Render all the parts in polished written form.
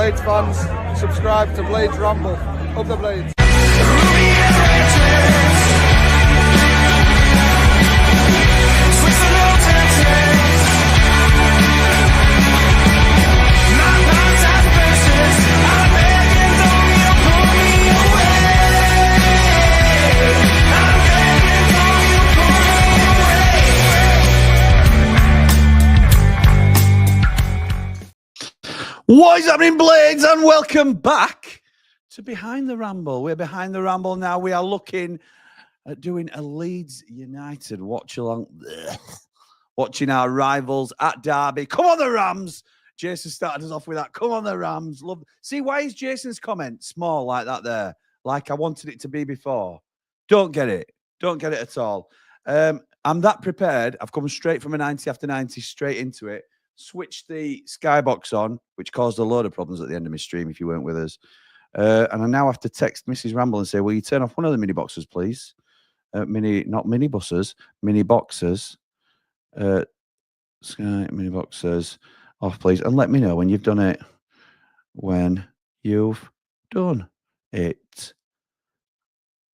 Blades fans, subscribe to Blades Ramble. Up the Blades. What is happening, Blades? And welcome back to Behind the Ramble. We're Behind the Ramble now. We are looking at doing a Leeds United watch-along. Watching our rivals at Derby. Come on, the Rams! Jason started us off with that. Come on, the Rams. Love. See, why is Jason's comment small like that there? Like I wanted it to be before. Don't get it. Don't get it at all. I'm that prepared. I've come straight from a 90 after 90 straight into it. Switched the skybox on, which caused a load of problems at the end of my stream if you weren't with us. And I now have to text Mrs. Ramble and say, will you turn off one of the mini boxes, please? Not mini buses, mini boxes. Sky mini boxes off, please. And let me know when you've done it. When you've done it.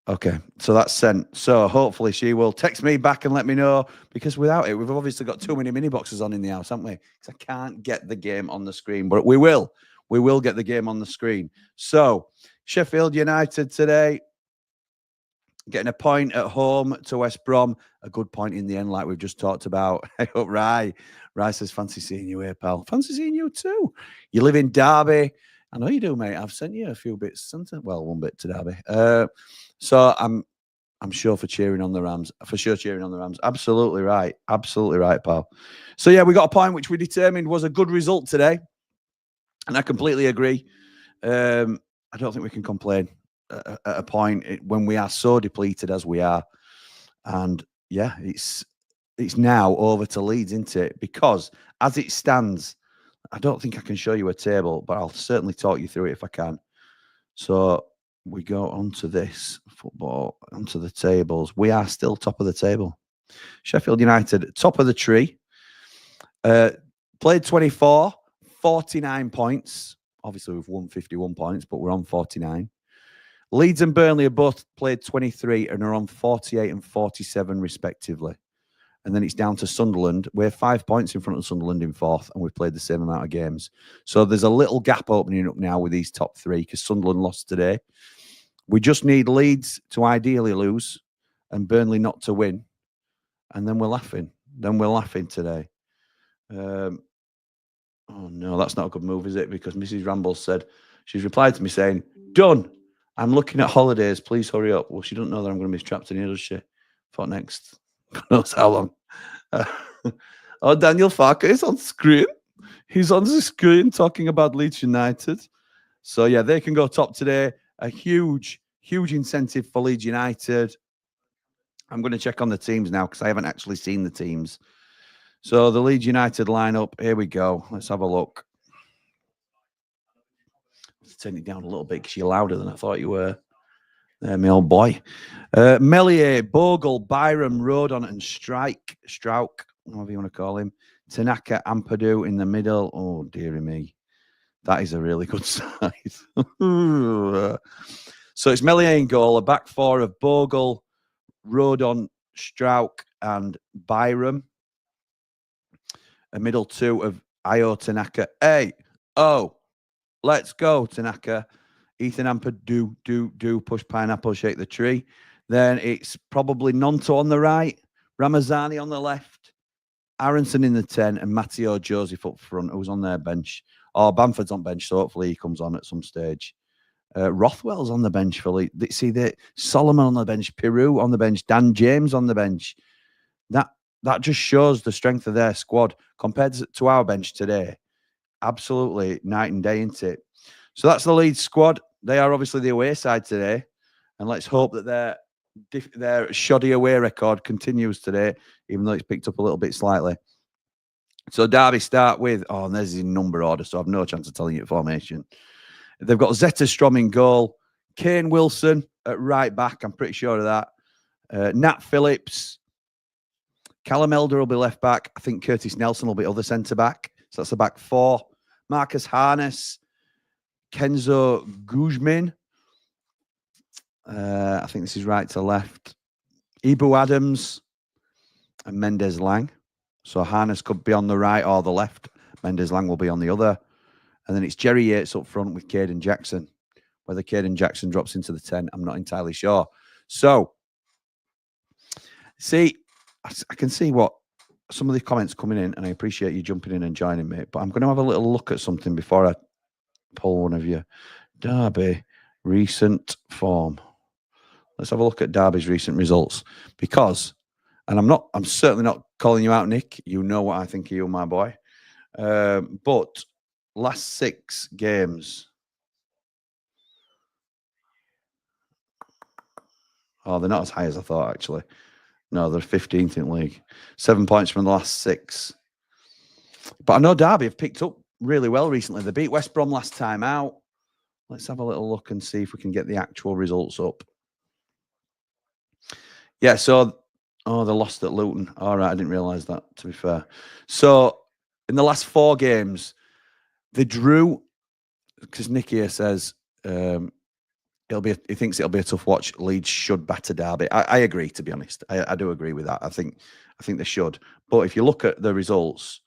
Okay, so that's sent. So hopefully she will text me back and let me know, because without it, we've obviously got too many mini boxes on in the house, haven't we? Because I can't get the game on the screen, but we will. We will get the game on the screen. So Sheffield United today, getting a point at home to West Brom. A good point in the end, like we've just talked about. Hey up, Rye. Rye says, fancy seeing you here, pal. Fancy seeing you too. You live in Derby. I know you do, mate. I've sent you a few bits. Well, one bit to Derby. So I'm sure for cheering on the Rams. For sure cheering on the Rams. Absolutely right. Absolutely right, pal. So, yeah, we got a point which we determined was a good result today. And I completely agree. I don't think we can complain at a point when we are so depleted as we are. And, yeah, it's now over to Leeds, isn't it? Because as it stands, I don't think I can show you a table, but I'll certainly talk you through it if I can. So we go onto this football, onto the tables. We are still top of the table. Sheffield United, top of the tree. Played 24, 49 points. Obviously, we've won 51 points, but we're on 49. Leeds and Burnley have both played 23 and are on 48 and 47, respectively. And then it's down to Sunderland. We're 5 points in front of Sunderland in fourth, and we've played the same amount of games. So there's a little gap opening up now with these top three, because Sunderland lost today. We just need Leeds to ideally lose and Burnley not to win. And then we're laughing. Today. Oh, no, that's not a good move, is it? Because Mrs. Ramble said, she's replied to me saying, done. I'm looking at holidays. Please hurry up. Well, she doesn't know that I'm going to be strapped in here, does she? For next. God knows how long. Oh, Daniel Farker is on screen. He's on the screen talking about Leeds United. So, yeah, they can go top today. A huge, huge incentive for Leeds United. I'm going to check on the teams now because I haven't actually seen the teams. So, the Leeds United lineup, here we go. Let's have a look. Let's turn it down a little bit because you're louder than I thought you were. There, my old boy. Melier, Bogle, Byram, Rodon, and Strauk, whatever you want to call him. Tanaka, Ampadu in the middle. Oh, dearie me. That is a really good side. So it's Melier in goal, a back four of Bogle, Rodon, Strauk, and Byram. A middle two of Ayo Tanaka. Hey, oh, let's go, Tanaka. Ethan Ampadu, do, push pineapple, shake the tree. Then it's probably Nonto on the right, Ramazani on the left, Aronson in the 10, and Matteo Joseph up front, who's on their bench. Oh, Bamford's on bench, so hopefully he comes on at some stage. Rothwell's on the bench for Leeds. See, Solomon on the bench, Peru on the bench, Dan James on the bench. That just shows the strength of their squad compared to our bench today. Absolutely night and day, isn't it? So that's the Leeds squad. They are obviously the away side today. And let's hope that their shoddy away record continues today, even though it's picked up a little bit slightly. So Derby start with, and there's his number order, so I've no chance of telling you the formation. They've got Zeta Strom in goal, Kane Wilson at right back, I'm pretty sure of that. Nat Phillips, Callum Elder will be left back. I think Curtis Nelson will be other centre back. So that's a back four. Marcus Harness, Kenzo Guzman. I think this is right to left. Ibu Adams and Mendes Lang. So Harness could be on the right or the left. Mendes Lang will be on the other. And then it's Jerry Yates up front with Caden Jackson. Whether Caden Jackson drops into the 10, I'm not entirely sure. So, see, I can see what some of the comments coming in, and I appreciate you jumping in and joining me. But I'm going to have a little look at something before I pull one of you. Derby, recent form. Let's have a look at Derby's recent results. Because, and I'm certainly not calling you out, Nick. You know what I think of you, my boy. But last 6 games. Oh, they're not as high as I thought, actually. No, they're 15th in league. 7 points from the last 6. But I know Derby have picked up really well recently. They beat West Brom last time out. Let's have a little look and see if we can get the actual results up. Yeah, so, they lost at Luton. All right, I didn't realise that, to be fair. So, in the last 4 games, they drew, because Nick here says, he thinks it'll be a tough watch. Leeds should batter Derby. I agree, to be honest. I do agree with that. I think they should. But if you look at the results,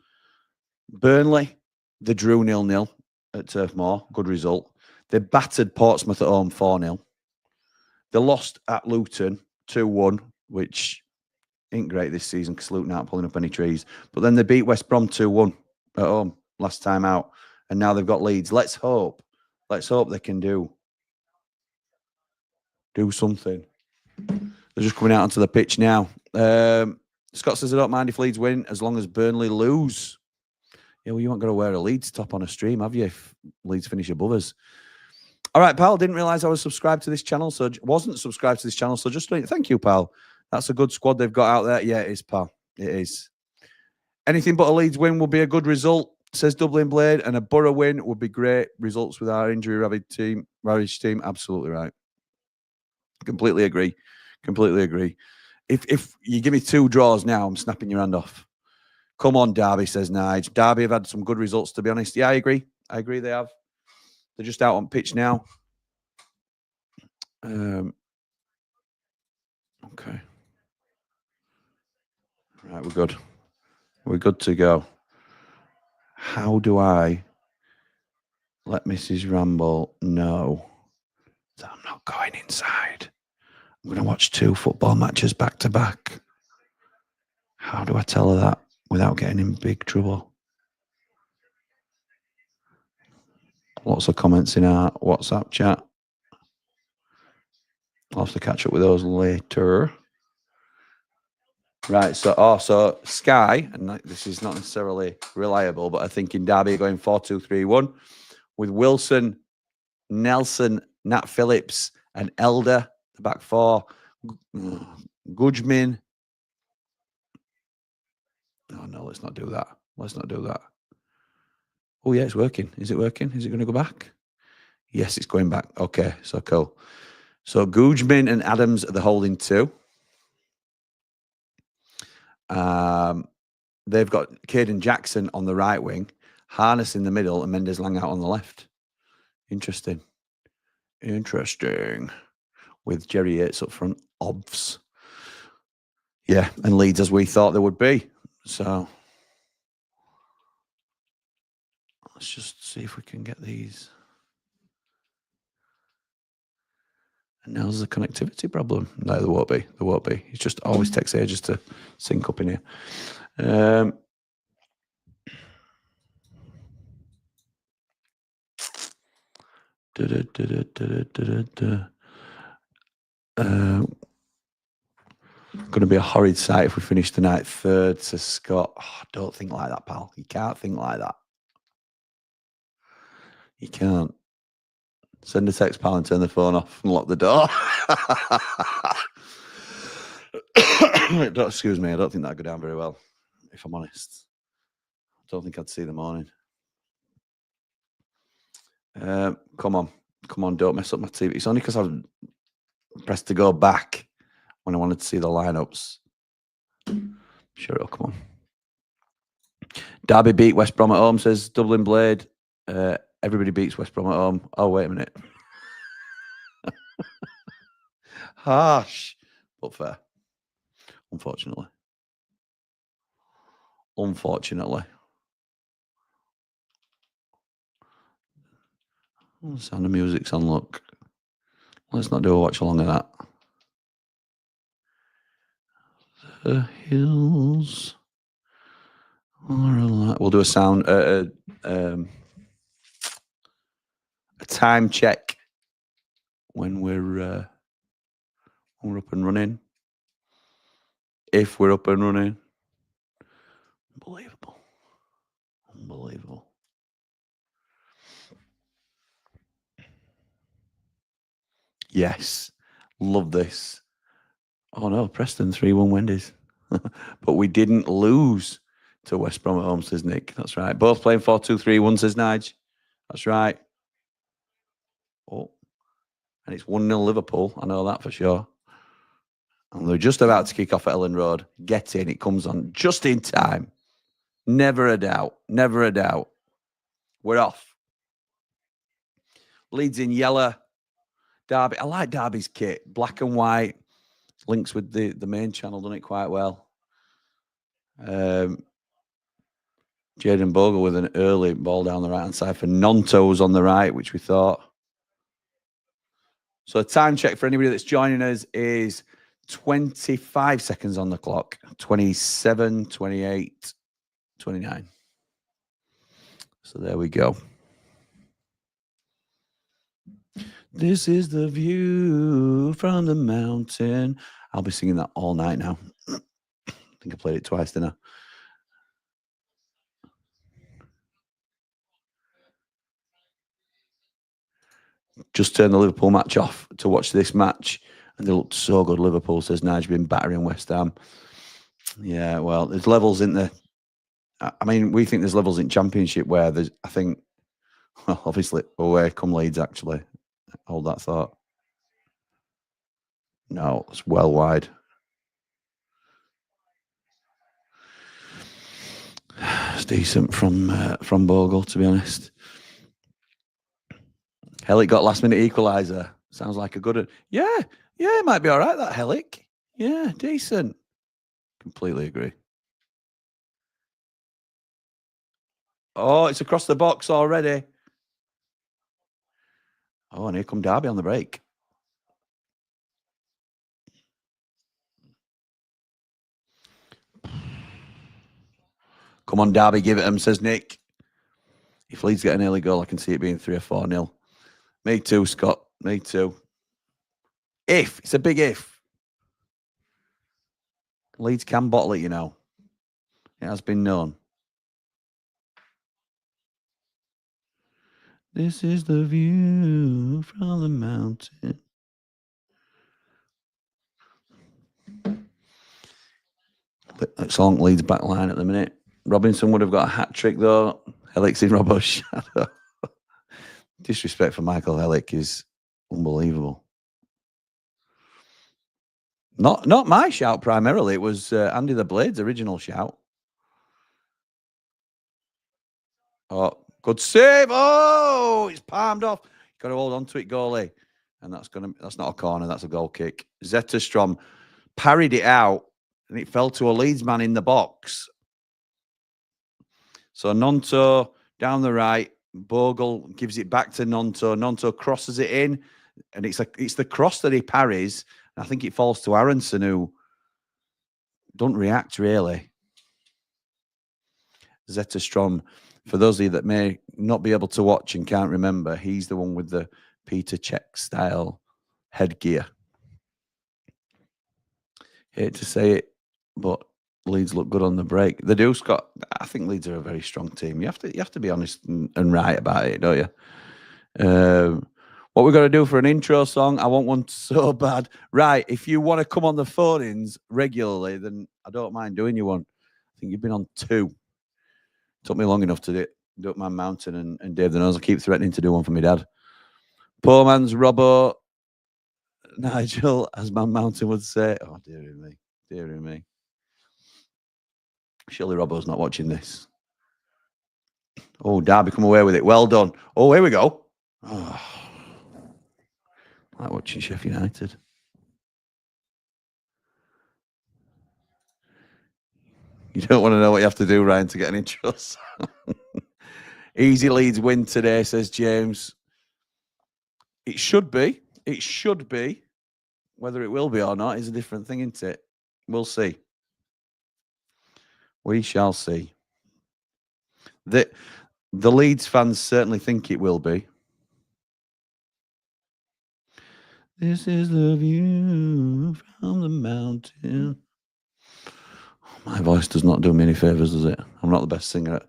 Burnley, they drew 0-0 at Turf Moor. Good result. They battered Portsmouth at home 4-0. They lost at Luton 2-1, which ain't great this season because Luton aren't pulling up any trees. But then they beat West Brom 2-1 at home last time out. And now they've got Leeds. Let's hope they can do something. They're just coming out onto the pitch now. Scott says, I don't mind if Leeds win as long as Burnley lose. Yeah, well, you aren't going to wear a Leeds top on a stream, have you, if Leeds finish above us? All right, pal, didn't realise I was subscribed to this channel, so wasn't subscribed to this channel, so just thank you, pal. That's a good squad they've got out there. Yeah, it is, pal. It is. Anything but a Leeds win would be a good result, says Dublin Blade, and a Borough win would be great results with our injury-ravaged team. Absolutely right. Completely agree. If you give me 2 draws now, I'm snapping your hand off. Come on, Derby, says Nige. Derby have had some good results, to be honest. Yeah, I agree they have. They're just out on pitch now. Okay. Right, we're good. We're good to go. How do I let Mrs. Ramble know that I'm not going inside? I'm going to watch 2 football matches back to back. How do I tell her that without getting in big trouble? Lots of comments in our WhatsApp chat. I'll have to catch up with those later. Right, so Sky, and this is not necessarily reliable, but I think in Derby going 4-2-3-1 with Wilson, Nelson, Nat Phillips, and Elder, the back 4. Guzman. Oh, no, let's not do that. Oh, yeah, it's working. Is it working? Is it going to go back? Yes, it's going back. Okay, so cool. So Guzman and Adams are the holding 2. They've got Caden Jackson on the right wing, Harness in the middle, and Mendes Lang out on the left. Interesting. With Jerry Yates up front. Obvs. Yeah, and Leeds as we thought they would be. So let's just see if we can get these. And now there's a connectivity problem. No, there won't be. It just always takes ages to sync up in here. Going to be a horrid sight if we finish tonight 3rd, says Scott. Oh, don't think like that, pal. You can't think like that. You can't. Send a text, pal, and turn the phone off and lock the door. Excuse me, I don't think that'd go down very well, if I'm honest. I don't think I'd see the morning. Come on, don't mess up my TV. It's only because I've pressed to go back when I wanted to see the lineups. Sure, it'll come on. Derby beat West Brom at home, says Dublin Blade. everybody beats West Brom at home. Oh, wait a minute. Harsh, but fair. Unfortunately. Oh, Sound of Music's on, look. Let's not do a watch along of that. The hills are alive. We'll do a sound, a time check when we're up and running. If we're up and running. Unbelievable. Yes. Love this. Oh no, Preston 3-1 Wendy's. But we didn't lose to West Brom at home, says Nick. That's right. Both playing 4-2-3-1, says Nige. That's right. Oh. And it's 1-0 Liverpool. I know that for sure. And they're just about to kick off at Ellen Road. Get in. It comes on just in time. Never a doubt. Never a doubt. We're off. Leeds in yellow. Derby. I like Derby's kit. Black and white. Links with the main channel. Done it quite well. Jaden Bogle with an early ball down the right-hand side for Nontos on the right, which we thought. So time check for anybody that's joining us is 25 seconds on the clock. 27, 28, 29. So there we go. This is the view from the mountain. I'll be singing that all night now. I think I played it twice, didn't I? Just turned the Liverpool match off to watch this match, and they looked so good. Liverpool, says Nige, been battering West Ham. Yeah, well, there's levels in the. I mean, we think there's levels in Championship where there's. I think, well, obviously, away come Leeds. Actually, hold that thought. No, it's well wide. It's decent from Bogle, to be honest. Hellick got last minute equaliser. Sounds like a good. Yeah, it might be all right, that Hellick. Yeah, decent. Completely agree. Oh, it's across the box already. Oh, and here come Derby on the break. Come on, Derby, give it him, says Nick. If Leeds get an early goal, I can see it being 3 or 4-0. Me too, Scott. Me too. If. It's a big if. Leeds can bottle it, you know. It has been known. This is the view from the mountain. It's on Leeds back line at the minute. Robinson would have got a hat trick though. Hellick's in Robbo's shadow. Disrespect for Michael Hellick is unbelievable. Not my shout primarily. It was Andy the Blades' original shout. Oh, good save! Oh, it's palmed off. Got to hold on to it, goalie, and that's not a corner. That's a goal kick. Zetterstrom parried it out, and it fell to a Leeds man in the box. So Nonto down the right. Bogle gives it back to Nonto. Nonto crosses it in, and it's the cross that he parries. I think it falls to Aronson, who don't react really. Zetterstrom, for those of you that may not be able to watch and can't remember, he's the one with the Peter Cech style headgear. Hate to say it, but Leeds look good on the break. They do, Scott. I think Leeds are a very strong team. You have to be honest and right about it, don't you? What we're going to do for an intro song, I want one so bad. Right, if you want to come on the phone-ins regularly, then I don't mind doing you one. I think you've been on 2. Took me long enough to do up my mountain and Dave the Nose. I keep threatening to do one for my dad. Poor man's Robbo, Nigel, as my mountain would say. Oh, dearie me. Dearie me. Surely Robbo's not watching this. Oh, Derby come away with it. Well done. Oh, here we go. Oh, I like watching Sheffield United. You don't want to know what you have to do, Ryan, to get an intros. Easy Leeds win today, says James. It should be. It should be. Whether it will be or not is a different thing, isn't it? We'll see. We shall see. The Leeds fans certainly think it will be. This is the view from the mountain. My voice does not do me any favours, does it? I'm not the best singer at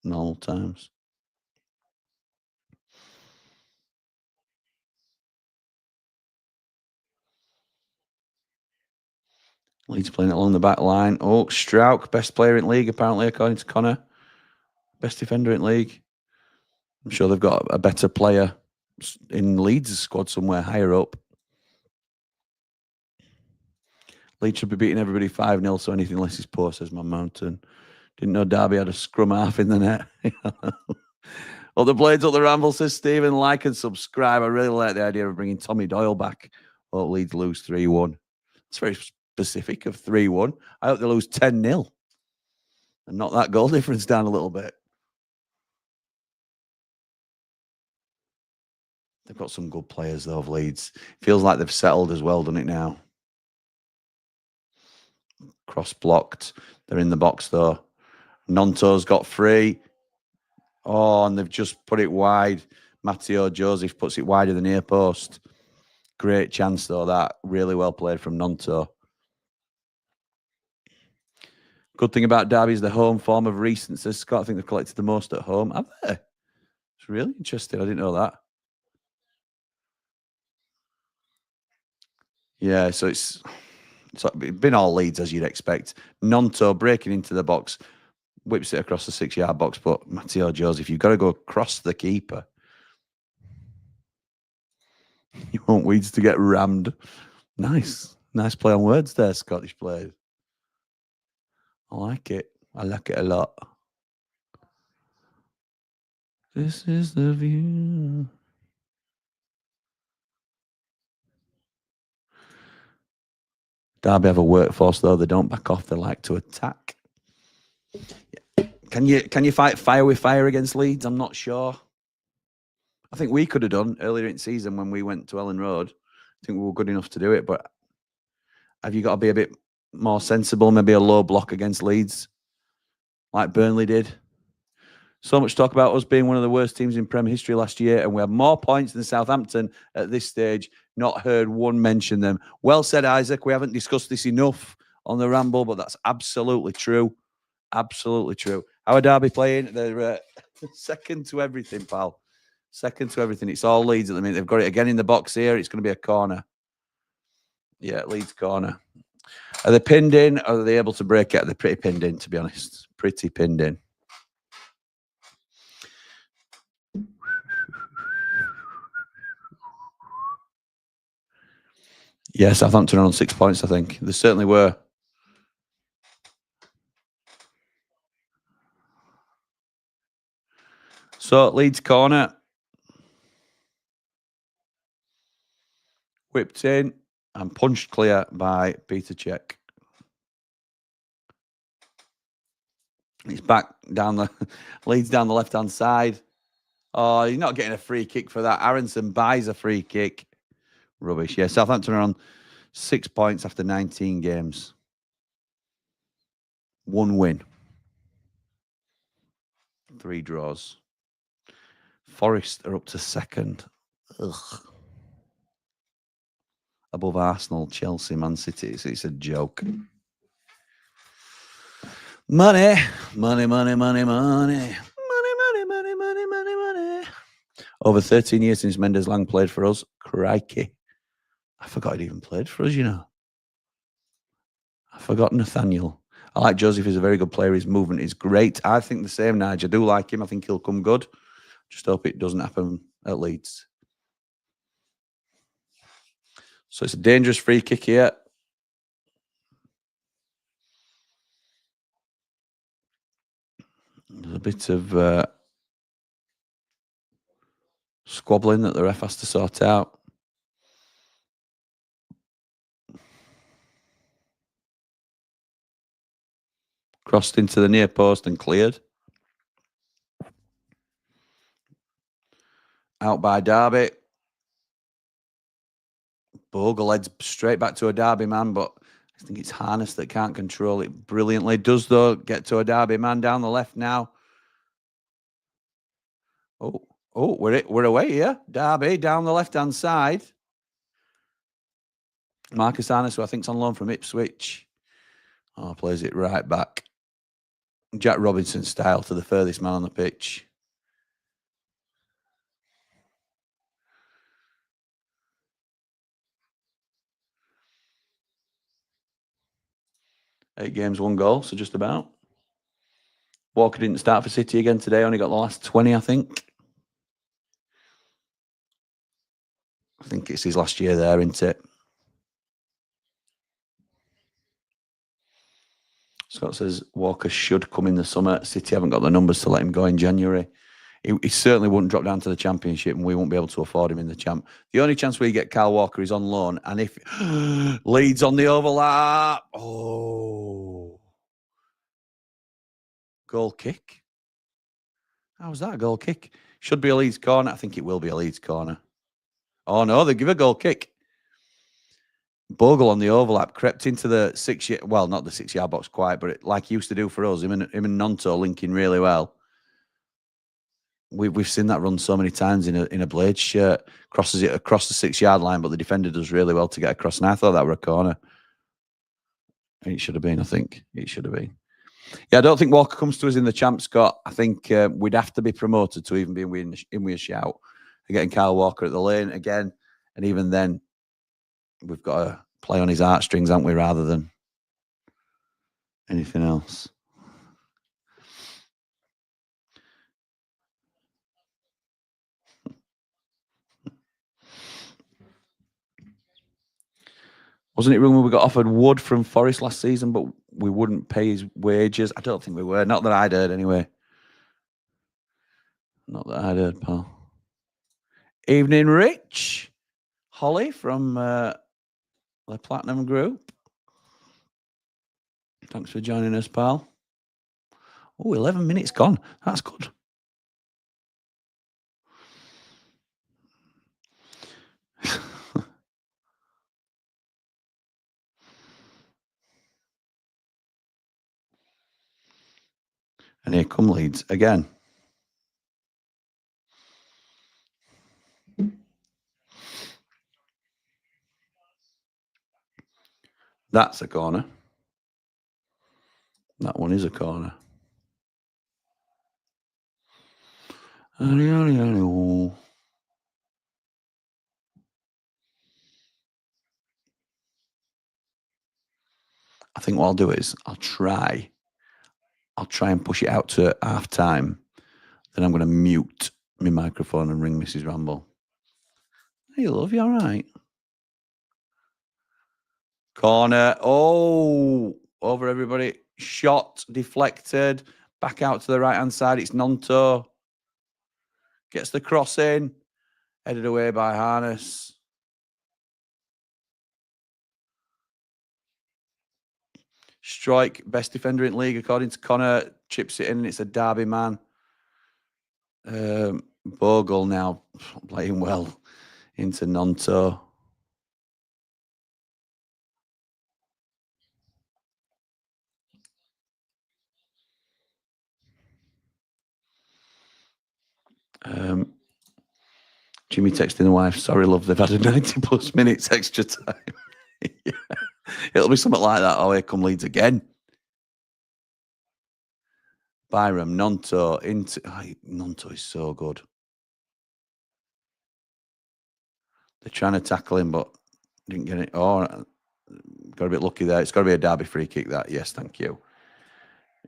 normal times. Leeds playing it along the back line. Oh, Strauch, best player in league, apparently, according to Connor. Best defender in league. I'm sure they've got a better player in Leeds' squad somewhere higher up. Leeds should be beating everybody 5-0, so anything less is poor, says my mountain. Didn't know Derby had a scrum half in the net. Well, the Blades up the Ramble, says Stephen. Like and subscribe. I really like the idea of bringing Tommy Doyle back. Hope Leeds lose 3-1. It's very specific of 3-1. I hope they lose 10-0 and knock that goal difference down a little bit. They've got some good players, though, of Leeds. Feels like they've settled as well, doesn't it, now? Cross blocked. They're in the box, though. Nonto's got free. Oh, and they've just put it wide. Matteo Joseph puts it wider than near post. Great chance, though, that. Really well played from Nonto. Good thing about Derby is the home form of recent, says Scott. I think they've collected the most at home. Have they? It's really interesting. I didn't know that. Yeah, so it's been all Leeds, as you'd expect. Nonto breaking into the box, whips it across the 6-yard box, but Matteo Joseph, you've got to go across the keeper. You want Weeds to get rammed. Nice play on words there, Scottish players. I like it. I like it a lot. This is the view. Derby have a workforce, though. They don't back off. They like to attack. Can you fight fire with fire against Leeds? I'm not sure. I think we could have done earlier in season when we went to Ellen Road. I think we were good enough to do it, but have you got to be a bit more sensible? Maybe a low block against Leeds, like Burnley did. So much talk about us being one of the worst teams in Prem history last year, and we have more points than Southampton at this stage. Not heard one mention them. Well said, Isaac. We haven't discussed this enough on the Ramble, but that's absolutely true. Absolutely true. How are Derby playing? They're second to everything, pal. Second to everything. It's all Leeds at the minute. They've got it again in the box here. It's going to be a corner. Yeah, Leeds corner. Are they pinned in or are they able to break it? They're pretty pinned in, to be honest. Pretty pinned in. Yeah, Southampton are on 6 points, I think. They certainly were. So, Leeds corner. Whipped in and punched clear by Peter Cech. He's back down the Leeds down the left-hand side. Oh, you're not getting a free kick for that. Aronson buys a free kick. Rubbish. Yeah, Southampton are on 6 points after 19 games. 1 win. 3 draws. Forest are up to second. Ugh. Above Arsenal, Chelsea, Man City. It's a joke. Money, money, money, money, money. Money, money, money, money, money, money. Over 13 years since Mendes Lang played for us. Crikey. I forgot he even played for us, you know. I forgot Nathaniel. I like Joseph. He's a very good player. His movement is great. I think the same, Nigel. I do like him. I think he'll come good. Just hope it doesn't happen at Leeds. So it's a dangerous free kick here. There's a bit of squabbling that the ref has to sort out. Crossed into the near post and cleared. Out by Derby. Bogle heads straight back to a Derby man, but I think it's Harness that can't control it brilliantly. Does, though, get to a Derby man down the left now. Oh, we're away here. Derby down the left-hand side. Marcus Harness, who I think's on loan from Ipswich. Oh, plays it right back. Jack Robinson style to the furthest man on the pitch. Eight games, 1 goal, so just about. Walker didn't start for City again today, only got the last 20, I think. I think it's his last year there, isn't it? Scott says Walker should come in the summer. City haven't got the numbers to let him go in January. He certainly wouldn't drop down to the Championship, and we won't be able to afford him in the Champ. The only chance we get Kyle Walker is on loan, and if Leeds on the overlap, goal kick. How's that a goal kick? Should be a Leeds corner. I think it will be a Leeds corner. Oh no, they give a goal kick. Bogle on the overlap crept into the 6-yard, well, not the 6-yard box quite, but like he used to do for us, him and Nonto linking really well. We've seen that run so many times in a Blades shirt, crosses it across the 6-yard line, but the defender does really well to get across. And I thought that were a corner. It should have been, I think. It should have been. Yeah, I don't think Walker comes to us in the Champ, Scott. I think we'd have to be promoted to even be in with a shout. They're getting Kyle Walker at the lane again. And even then, we've got to play on his heartstrings, haven't we, rather than anything else. Wasn't it rumored we got offered Wood from Forest last season, but we wouldn't pay his wages? I don't think we were. Not that I'd heard, anyway. Not that I'd heard, pal. Evening, Rich. Holly from the Platinum Group. Thanks for joining us, pal. Oh, 11 minutes gone. That's good. And here come Leeds again. That's a corner. That one is a corner. I think what I'll do is I'll try and push it out to half time. Then I'm going to mute my microphone and ring Mrs. Ramble. Hey, love, you all right? Corner. Oh, over everybody. Shot, deflected. Back out to the right-hand side. It's Nonto. Gets the cross in. Headed away by Harness. Strike, best defender in league, according to Connor. Chips it in, and it's a Derby man. Bogle now playing well into Nonto. Jimmy texting the wife, sorry, love, they've had a 90+ minutes extra time. Yeah. It'll be something like that. Oh, here come Leeds again. Byram, Nonto, into... Nonto is so good. They're trying to tackle him, but didn't get it. Oh, got a bit lucky there. It's got to be a Derby free kick, that. Yes, thank you.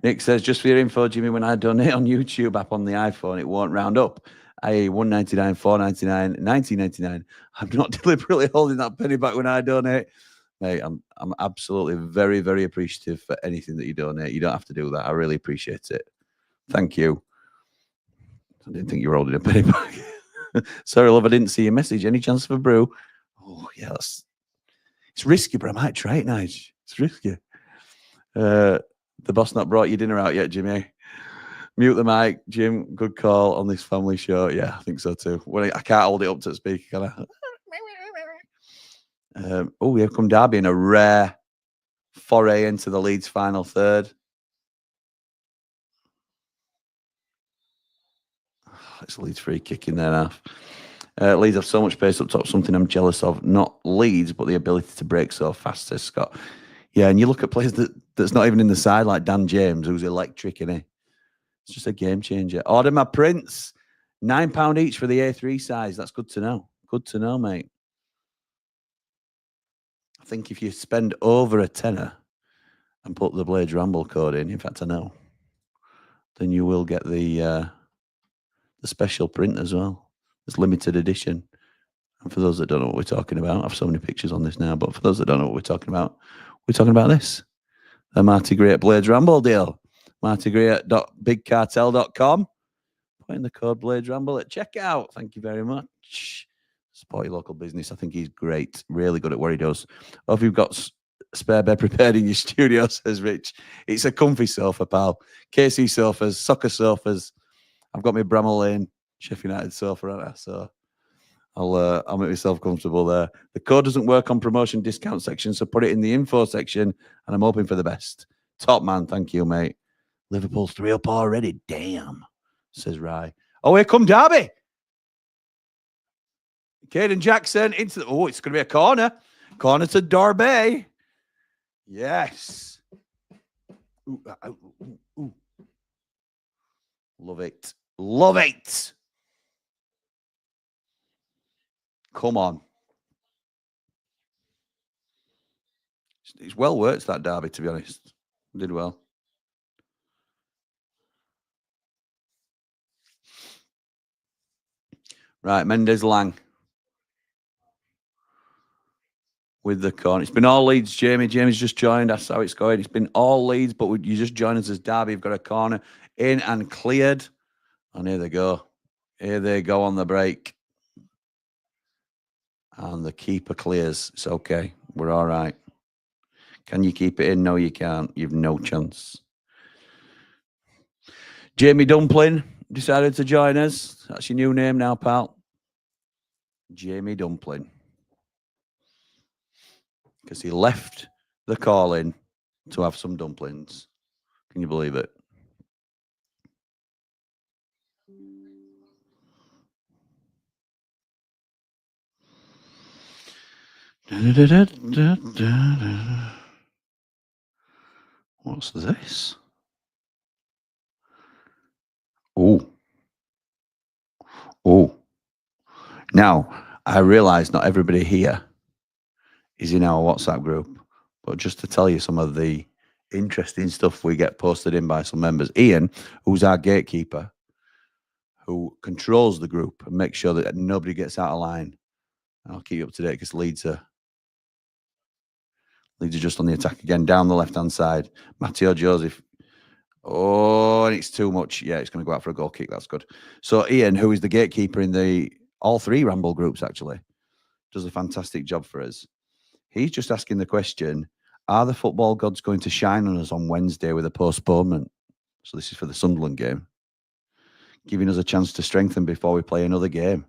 Nick says, just for your info, Jimmy, when I donate on YouTube app on the iPhone, it won't round up. I.e. $1.99, $4.99, $19.99. I'm not deliberately holding that penny back when I donate. Mate, I'm absolutely very, very appreciative for anything that you donate. You don't have to do that. I really appreciate it. Thank you. I didn't think you were holding a penny back. Sorry, love, I didn't see your message. Any chance for brew? Oh, yeah, it's risky, but I might try it, Nige. It's risky. The boss not brought your dinner out yet, Jimmy. Mute the mic, Jim. Good call on this family show. Yeah, I think so too. Well, I can't hold it up to the speaker, can I? Oh, here come Derby in a rare foray into the Leeds final third. It's a Leeds free kick in there now. Leeds have so much pace up top, something I'm jealous of. Not Leeds, but the ability to break so fast, says Scott. Yeah, and you look at players that's not even in the side, like Dan James, who's electric, isn't he? It's just a game changer. Order my prints. £9 each for the A3 size. That's good to know. Good to know, mate. I think if you spend over a tenner and put the Blades Ramble code in fact, I know, then you will get the special print as well. It's limited edition. And for those that don't know what we're talking about, I have so many pictures on this now, but for those that don't know what we're talking about this. The Marty Gray at Blades Ramble deal. martygray.bigcartel.com. Put in the code Blades Ramble at checkout. Thank you very much. Support your local business. I think he's great. Really good at what he does. Hope you've got spare bed prepared in your studio, says Rich. It's a comfy sofa, pal. KC sofas, soccer sofas. I've got my Bramall Lane Sheffield United sofa on there, so I'll make myself comfortable there. The code doesn't work on promotion discount section, so put it in the info section, and I'm hoping for the best. Top man, thank you, mate. Liverpool's 3-up already. Damn, says Rye. Oh, here come Derby. Caden Jackson into the... Oh, it's going to be a corner. Corner to Derby. Yes. Ooh, ooh, ooh. Love it. Love it. Come on. It's well worked, that Derby, to be honest. Did well. Right, Mendes Lang. With the corner. It's been all Leeds, Jamie. Jamie's just joined. That's how it's going. It's been all Leeds, but you just joined us as Derby. You've got a corner in and cleared. And here they go. Here they go on the break. And the keeper clears. It's okay. We're all right. Can you keep it in? No, you can't. You've no chance. Jamie Dumpling decided to join us. That's your new name now, pal. Jamie Dumpling. Because he left the call in to have some dumplings. Can you believe it? What's this? Oh. Oh. Now, I realise not everybody here is in our WhatsApp group, but just to tell you some of the interesting stuff we get posted in by some members. Ian, who's our gatekeeper, who controls the group and makes sure that nobody gets out of line. I'll keep you up to date because Leeds are just on the attack again, down the left-hand side. Matteo Joseph. Oh, and it's too much. Yeah, it's going to go out for a goal kick. That's good. So Ian, who is the gatekeeper in all three Ramble groups, actually, does a fantastic job for us. He's just asking the question, are the football gods going to shine on us on Wednesday with a postponement? So this is for the Sunderland game. Giving us a chance to strengthen before we play another game.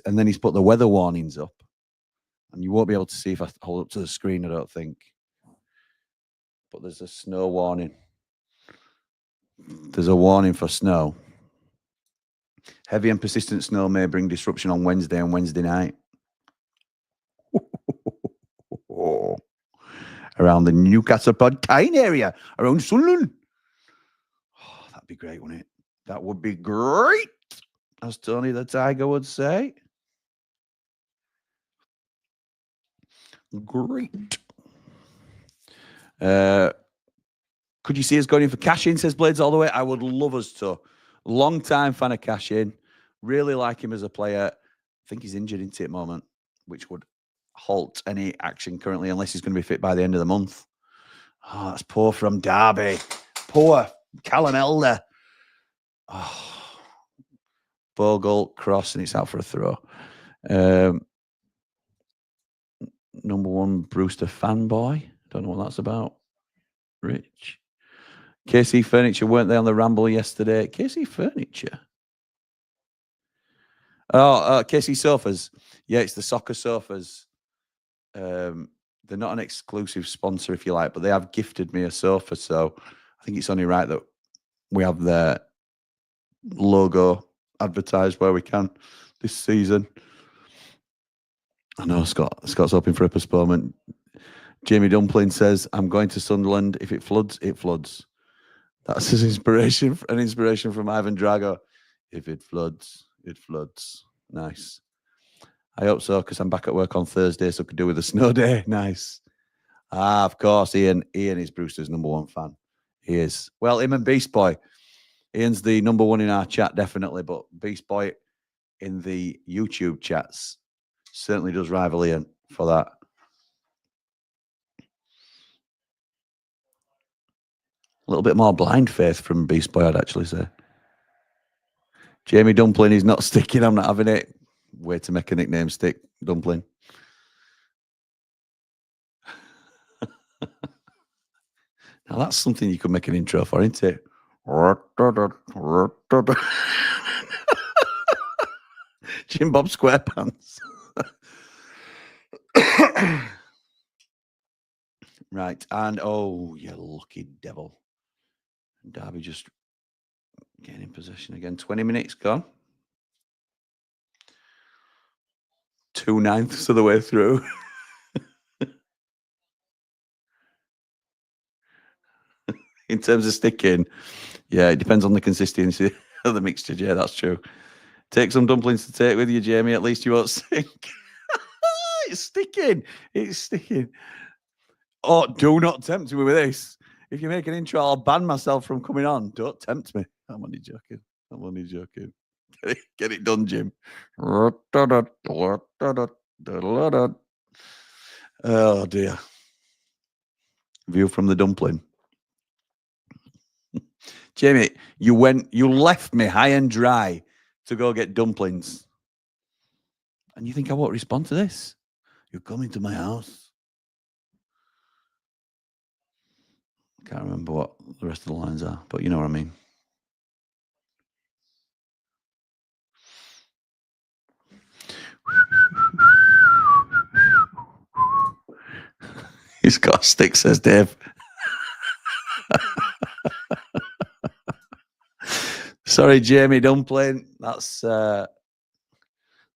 And then he's put the weather warnings up. And you won't be able to see if I hold up to the screen, I don't think. But there's a snow warning. There's a warning for snow. Heavy and persistent snow may bring disruption on Wednesday and Wednesday night. Around the Newcastle-upon-Tyne area, around Sunderland. Oh, that'd be great, wouldn't it? That would be great, as Tony the Tiger would say. Great. Could you see us going in for cash-in, says Blades all the way? I would love us to. Long-time fan of cash-in. Really like him as a player. I think he's injured into it at the moment, which would halt any action currently unless he's going to be fit by the end of the month. Oh, that's poor from Derby. Poor Callum Elder. Oh, Bogle, cross, and it's out for a throw. Number one Brewster fanboy. Don't know what that's about. Rich. KC Furniture, weren't they on the Ramble yesterday? KC Furniture? Oh, KC Sofas. Yeah, it's the soccer sofas. They're not an exclusive sponsor, if you like, but they have gifted me a sofa. So I think it's only right that we have their logo advertised where we can this season. I know Scott's hoping for a postponement. Jamie Dumpling says, I'm going to Sunderland. If it floods, it floods. That's his inspiration, an inspiration from Ivan Drago. If it floods, it floods. Nice. I hope so, because I'm back at work on Thursday, so I could do with a snow day. Nice. Ah, of course, Ian. Ian is Brewster's number one fan. He is. Well, him and Beast Boy. Ian's the number one in our chat, definitely, but Beast Boy in the YouTube chats certainly does rival Ian for that. A little bit more blind faith from Beast Boy, I'd actually say. Jamie Dumpling is not sticking. I'm not having it. Way to make a nickname stick, Dumpling. Now that's something you could make an intro for, isn't it? Jim Bob SquarePants. Right, and oh, you lucky devil. Derby just getting in possession again. 20 minutes gone. 2/9 of the way through. In terms of sticking, yeah, it depends on the consistency of the mixture. Yeah, that's true. Take some dumplings to take with you, Jamie. At least you won't sink. It's sticking. It's sticking. Oh, do not tempt me with this. If you make an intro, I'll ban myself from coming on. Don't tempt me. I'm only joking. I'm only joking. Get it done, Jim. Oh, dear. View from the dumpling. Jamie, you left me high and dry to go get dumplings. And you think I won't respond to this? You're coming to my house. Can't remember what the rest of the lines are, but you know what I mean. He's got a stick, says Dave. Sorry, Jamie Dumpling. That's up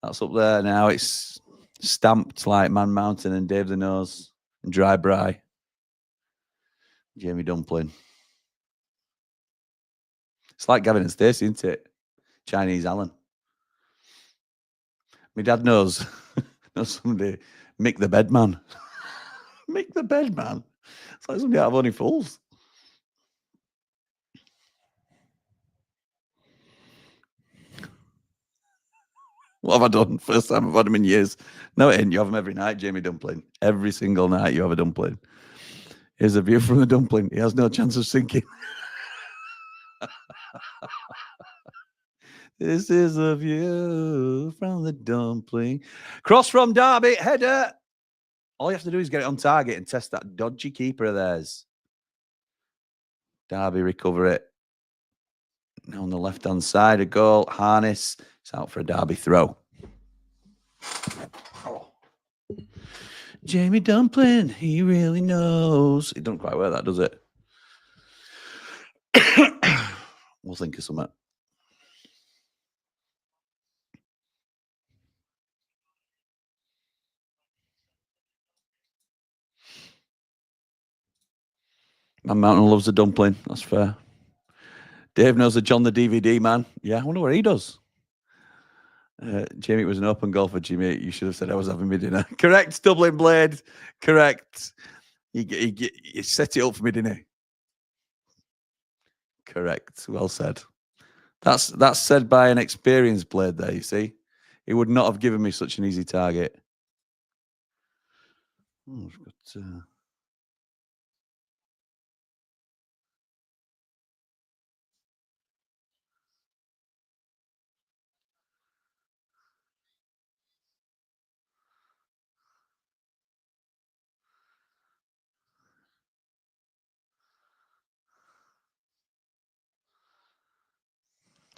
there now. It's stamped like Man Mountain and Dave the Nose and Dry Bry. Jamie Dumpling. It's like Gavin and Stacey, isn't it? Chinese Alan. My dad knows somebody. Mick the Bedman. Mick the Bedman. It's like somebody out of Only Fools. What have I done? First time I've had them in years. No, it ain't. You have them every night, Jamie Dumpling. Every single night you have a dumpling. Here's a view from the dumpling. He has no chance of sinking. This is a view from the dumpling. Cross from Derby, header. All you have to do is get it on target and test that dodgy keeper of theirs. Derby recover it. Now on the left-hand side, a goal. Harness. It's out for a Derby throw. Oh. Jamie Dumpling, he really knows. It doesn't quite work, that, does it? We'll think of something. Man Mountain loves a dumpling. That's fair. Dave knows a John the DVD man. Yeah, I wonder what he does. Jamie, it was an open goal for Jimmy. You should have said I was having my dinner. Correct, Dublin Blade. Correct. He set it up for me, didn't he? Correct. Well said. That's said by an experienced Blade there, you see. He would not have given me such an easy target. Oh, I've got...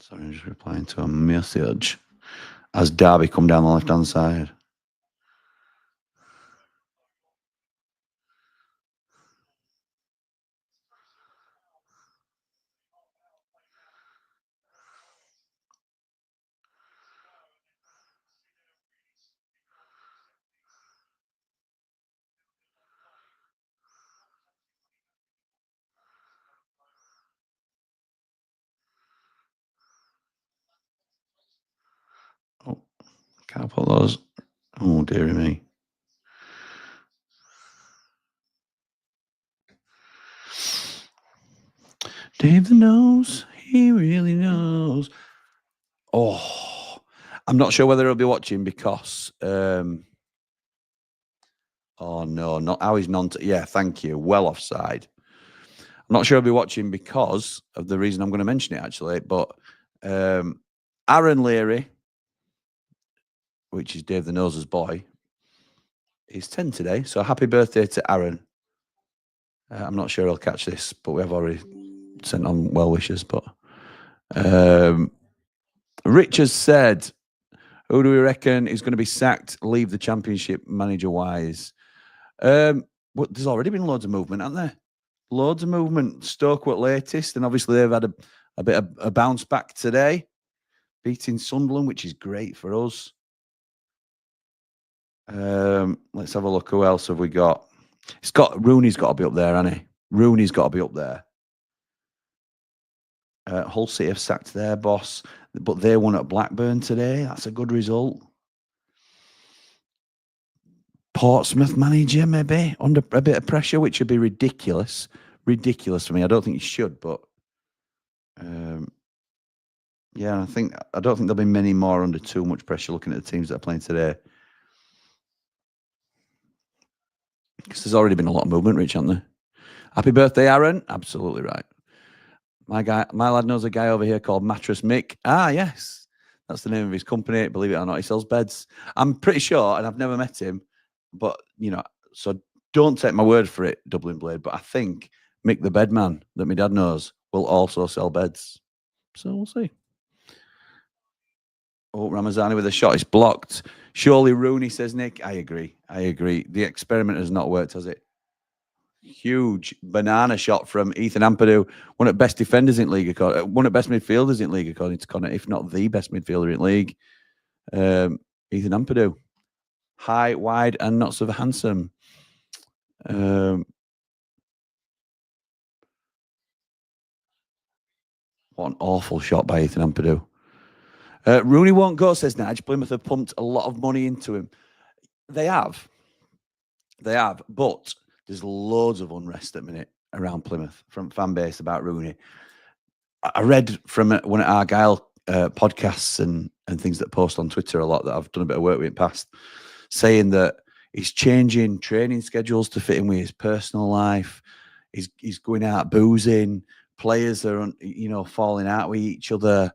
Sorry, I'm just replying to a message as Derby come down the left-hand side. Oh, can't put those. Oh, dearie me. Dave knows. He really knows. Oh, I'm not sure whether he'll be watching because. Oh no, not how he's non. Yeah, thank you. Well offside. I'm not sure he'll be watching because of the reason I'm going to mention it actually. But Aaron Leary, which is Dave the Nose's boy, he's 10 today. So happy birthday to Aaron. I'm not sure he'll catch this, but we have already sent on well wishes. But Rich has said, who do we reckon is going to be sacked, leave the championship manager-wise? Well, there's already been loads of movement, hasn't there? Loads of movement. Stoke were latest, and obviously they've had a bit of a bounce back today, beating Sunderland, which is great for us. Let's have a look. Who else have we got? Rooney's got to be up there, hasn't he? Rooney's got to be up there. Hull City have sacked their boss, but they won at Blackburn today. That's a good result. Portsmouth manager, maybe, under a bit of pressure, which would be ridiculous. Ridiculous for me. I don't think he should, but yeah, I don't think there'll be many more under too much pressure looking at the teams that are playing today. Because there's already been a lot of movement, Rich, hasn't there? Happy birthday, Aaron. Absolutely right. My lad knows a guy over here called Mattress Mick. Ah, yes. That's the name of his company. Believe it or not, he sells beds. I'm pretty sure, and I've never met him, but, so don't take my word for it, Dublin Blade, but I think Mick the Bedman that my dad knows will also sell beds. So we'll see. Oh, Ramazani with a shot. It's blocked. Surely Rooney, says Nick. I agree. The experiment has not worked, has it? Huge banana shot from Ethan Ampadu, one of the best defenders in league, one of the best midfielders in league, according to Connor, if not the best midfielder in league. Ethan Ampadu, high, wide, and not so handsome. What an awful shot by Ethan Ampadu. Rooney won't go, says Nige. Plymouth have pumped a lot of money into him. They have, but there's loads of unrest at the minute around Plymouth from fan base about Rooney. I read from one of Argyle podcasts and things that post on Twitter a lot that I've done a bit of work with in the past, saying that he's changing training schedules to fit in with his personal life. He's going out boozing. Players are, falling out with each other.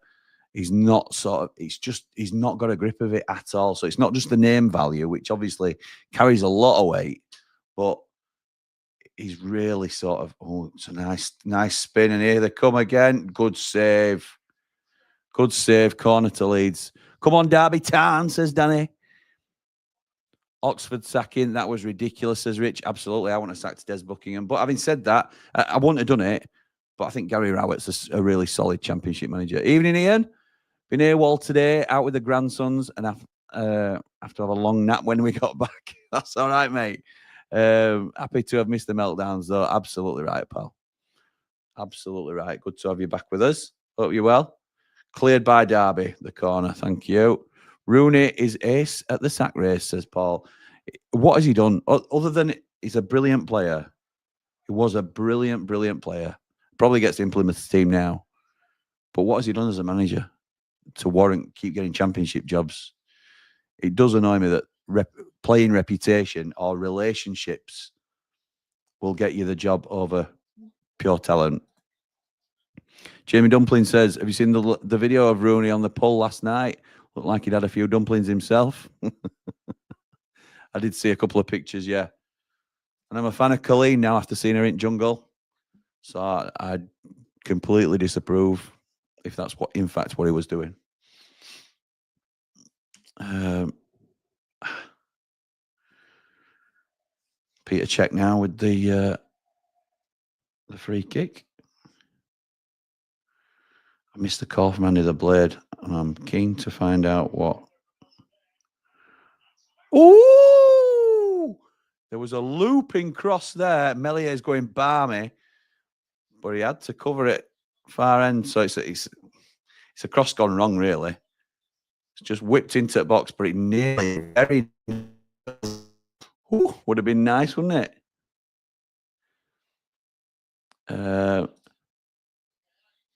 He's not he's not got a grip of it at all. So it's not just the name value, which obviously carries a lot of weight, but he's really sort of, it's a nice spin. And here they come again. Good save. Corner to Leeds. Come on, Derby Town, says Danny. Oxford sacking, that was ridiculous, says Rich. Absolutely, I want to sack to Des Buckingham. But having said that, I wouldn't have done it. But I think Gary Rowett's a really solid championship manager. Evening, Ian. Been here all today, out with the grandsons, and have to have a long nap when we got back. That's all right, mate. Happy to have missed the meltdowns, though. Absolutely right, pal. Absolutely right. Good to have you back with us. Hope you're well. Cleared by Derby, the corner. Thank you. Rooney is ace at the sack race, says Paul. What has he done? Other than he's a brilliant player. He was a brilliant, brilliant player. Probably gets in Plymouth's team now. But what has he done as a manager to keep getting championship jobs? It does annoy me that playing reputation or relationships will get you the job over pure talent. Jamie Dumpling says, have you seen the video of Rooney on the pole last night? Looked like he'd had a few dumplings himself. I did see a couple of pictures, yeah. And I'm a fan of Colleen now after seeing her in Jungle. So I completely disapprove. if that's what, in fact, what he was doing. Peter Cech now with the free kick. I missed the call from Andy the Blade, and I'm keen to find out what. Ooh! There was a looping cross there. Mellier's going balmy, but he had to cover it far end. So it's a cross gone wrong, really. It's just whipped into the box, but it nearly very would have been nice, wouldn't it?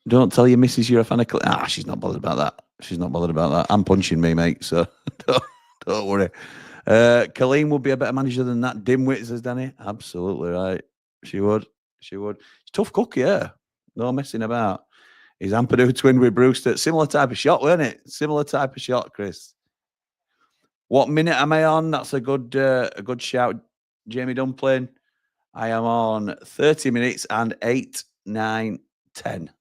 Don't tell your missus you're a fan of. She's not bothered about that. She's not bothered about that. I'm punching me, mate. So don't worry. Colleen would be a better manager than that dimwit, says Danny. Absolutely right. She would. Tough cook, yeah. No messing about. He's Ampadu twin with Brewster. Similar type of shot, weren't it? Similar type of shot, Chris. What minute am I on? That's a good shout, Jamie Dumpling. I am on 30 minutes and 8, 9, 10.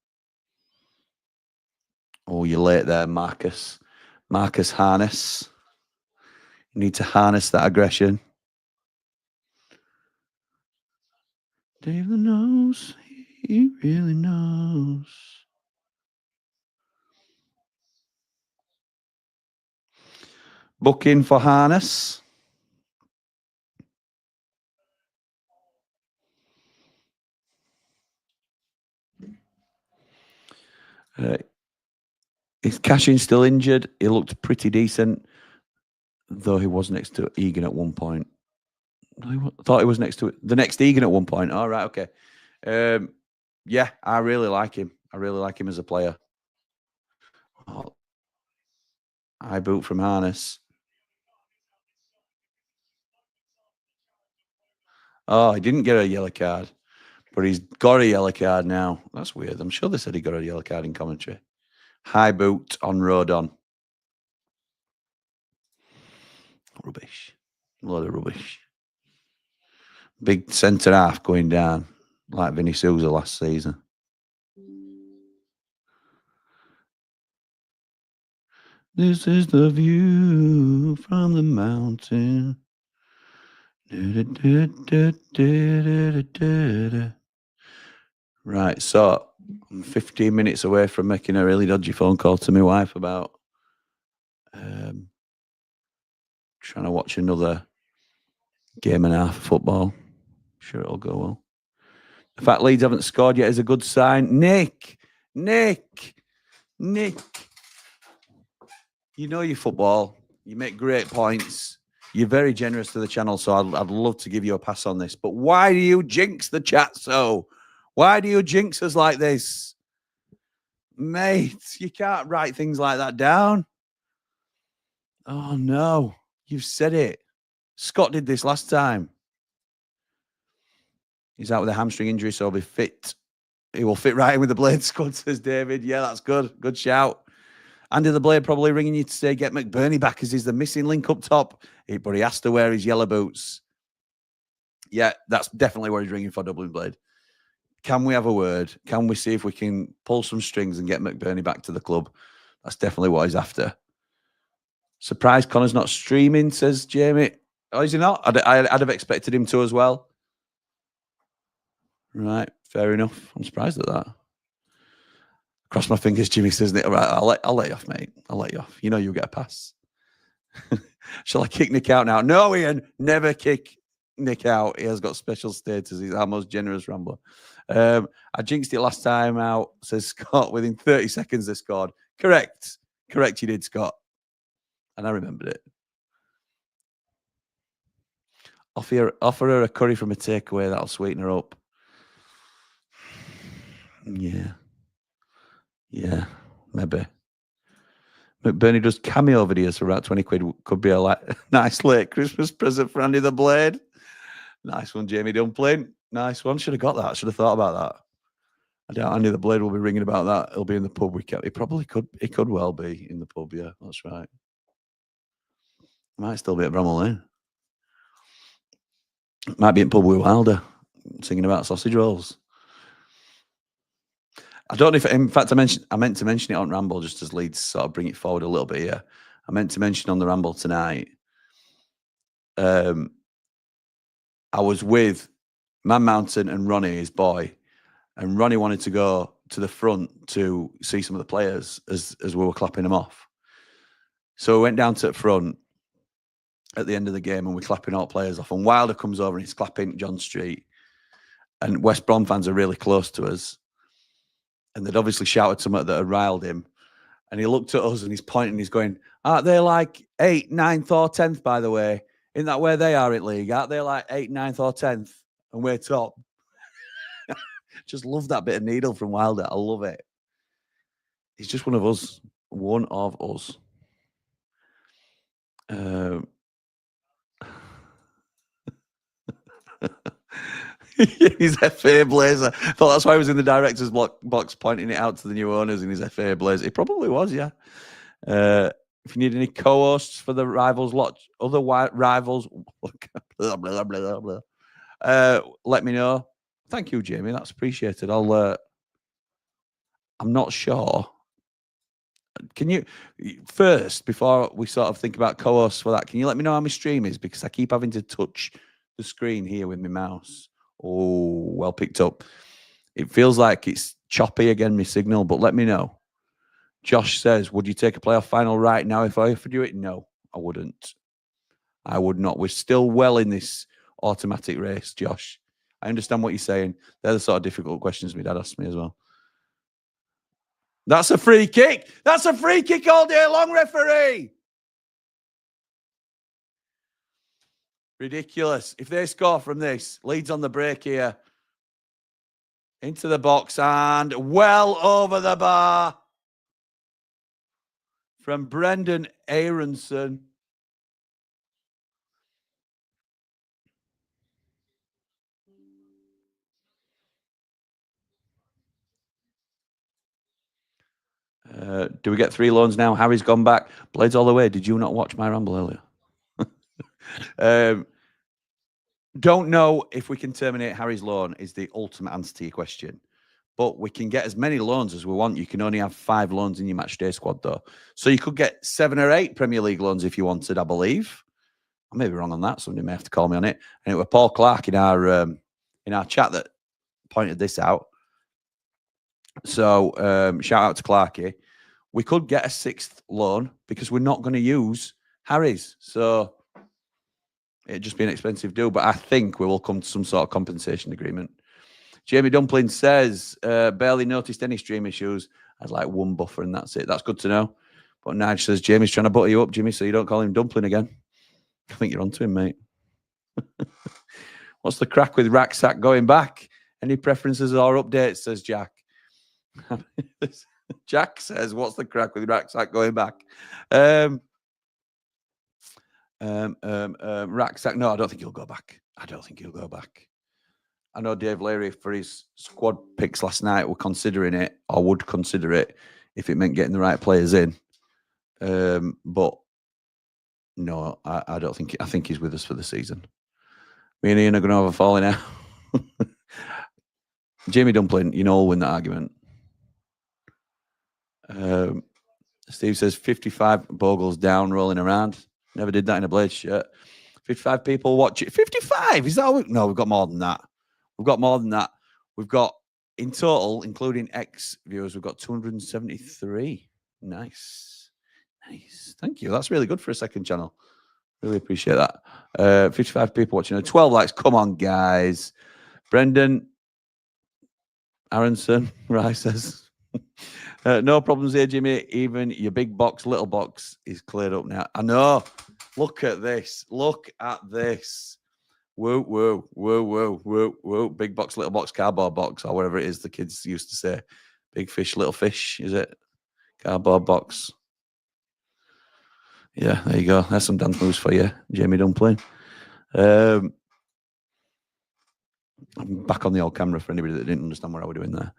Oh, you're late there, Marcus. Marcus Harness. You need to harness that aggression. David knows. He really knows. Booking for Harness. Is Cashin still injured? He looked pretty decent, though he was next to Egan at one point. I thought he was next to the next Egan at one point. All right, okay. Yeah, I really like him. I really like him as a player. High boot from Harness. Oh, he didn't get a yellow card, but he's got a yellow card now. That's weird. I'm sure they said he got a yellow card in commentary. High boot on Rodon. Rubbish. A lot of rubbish. Big centre half going down like Vinny Souza last season. This is the view from the mountain. Right, so I'm 15 minutes away from making a really dodgy phone call to my wife about trying to watch another game and a half of football. Sure, it'll go well. The fact Leeds haven't scored yet is a good sign. Nick, you know your football. You make great points. You're very generous to the channel, so I'd love to give you a pass on this. But why do you jinx the chat so? Why do you jinx us like this? Mate, you can't write things like that down. Oh, no. You've said it. Scott did this last time. He's out with a hamstring injury, so he'll be fit. He will fit right in with the Blade squad, says David. Yeah, that's good. Good shout. Andy the Blade probably ringing you to say get McBurney back as he's the missing link up top. But he has to wear his yellow boots. Yeah, that's definitely what he's ringing for, Dublin Blade. Can we have a word? Can we see if we can pull some strings and get McBurney back to the club? That's definitely what he's after. Surprised Connor's not streaming, says Jamie. Oh, is he not? I'd have expected him to as well. Right, fair enough. I'm surprised at that. Cross my fingers, Jimmy says, all right, I'll let you off, mate. I'll let you off. You know you'll get a pass. Shall I kick Nick out now? No, Ian, never kick Nick out. He has got special status. He's our most generous rambler. I jinxed it last time out, says Scott. Within 30 seconds they scored. Correct, you did, Scott. And I remembered it. Offer her a curry from a takeaway. That'll sweeten her up. Yeah, maybe. McBurney does cameo videos for about 20 quid. Could be a nice late Christmas present for Andy the Blade. Nice one, Jamie Dumpling. Nice one. Should have got that. Should have thought about that. I doubt Andy the Blade will be ringing about that. He'll be in the pub. He probably could. He could well be in the pub. Yeah, that's right. Might still be at Bramall Lane. Might be in pub with Wilder, singing about sausage rolls. I don't know if, in fact, I meant to mention it on Ramble just as Leeds sort of bring it forward a little bit. Yeah, I meant to mention on the Ramble tonight. I was with Man Mountain and Ronnie, his boy, and Ronnie wanted to go to the front to see some of the players as we were clapping them off. So we went down to the front at the end of the game and we're clapping all players off. And Wilder comes over and he's clapping John Street. And West Brom fans are really close to us. And they'd obviously shouted something that had riled him. And he looked at us and he's pointing, he's going, aren't they like 8th, 9th or 10th, by the way? Isn't that where they are in league? Aren't they like 8th, 9th or 10th? And we're top. Just love that bit of needle from Wilder. I love it. He's just one of us. One of us. His FA blazer. I thought that's why he was in the director's box pointing it out to the new owners in his FA blazer. He probably was, yeah. If you need any co-hosts for the rivals lot, other rivals, blah, blah, blah, blah, let me know. Thank you, Jamie. That's appreciated. I'm not sure. Can you first, before we sort of think about co-hosts for that, can you let me know how my stream is? Because I keep having to touch the screen here with my mouse. Oh, well picked up. It feels like it's choppy again, my signal, but let me know. Josh says, would you take a playoff final right now if I offered you it? No, I wouldn't. I would not. We're still well in this automatic race, Josh. I understand what you're saying. They're the sort of difficult questions my dad asked me as well. That's a free kick. That's a free kick all day long, referee. Ridiculous. If they score from this, Leeds on the break here. Into the box and well over the bar. From Brendan Aronson. Do we get 3 loans now? Harry's gone back. Blades all the way. Did you not watch my Ramble earlier? Don't know if we can terminate Harry's loan is the ultimate answer to your question. But we can get as many loans as we want. You can only have 5 loans in your match day squad, though. So you could get 7 or 8 Premier League loans if you wanted, I believe. I may be wrong on that. Somebody may have to call me on it. And it was Paul Clark in our chat that pointed this out. So shout out to Clarky. We could get a 6th loan because we're not going to use Harry's. So it'd just be an expensive deal. But I think we will come to some sort of compensation agreement. Jamie Dumpling says, barely noticed any stream issues. I had like 1 buffer and that's it. That's good to know. But Nige says, Jamie's trying to butter you up, Jimmy, so you don't call him Dumpling again. I think you're onto him, mate. What's the crack with Racksack going back? Any preferences or updates, says Jack. Jack says, what's the crack with Racksack going back? Racksack, no, I don't think he'll go back. I don't think he'll go back. I know Dave Leary, for his squad picks last night, were considering it, or would consider it, if it meant getting the right players in. But no, I don't think. I think he's with us for the season. Me and Ian are going to have a falling out. Jamie Dumpling, you know, will win that argument. Steve says 55 Bogles down, rolling around. Never did that in a Blades shirt. 55 people watch it. 55? Is that? No, we've got more than that. We've got more than that. We've got, in total, including X viewers, we've got 273. Nice. Nice. Thank you. That's really good for a second channel. Really appreciate that. 55 people watching. 12 likes. Come on, guys. Brendan Aronson, Rice says, no problems here, Jimmy. Even your big box, little box is cleared up now. I know. Look at this. Look at this. Woo, woo, woo, woo, woo, woo. Big box, little box, cardboard box, or whatever it is the kids used to say. Big fish, little fish, is it? Cardboard box. Yeah, there you go. That's some dance moves for you, Jamie Dumpling. I'm back on the old camera for anybody that didn't understand what I was doing there.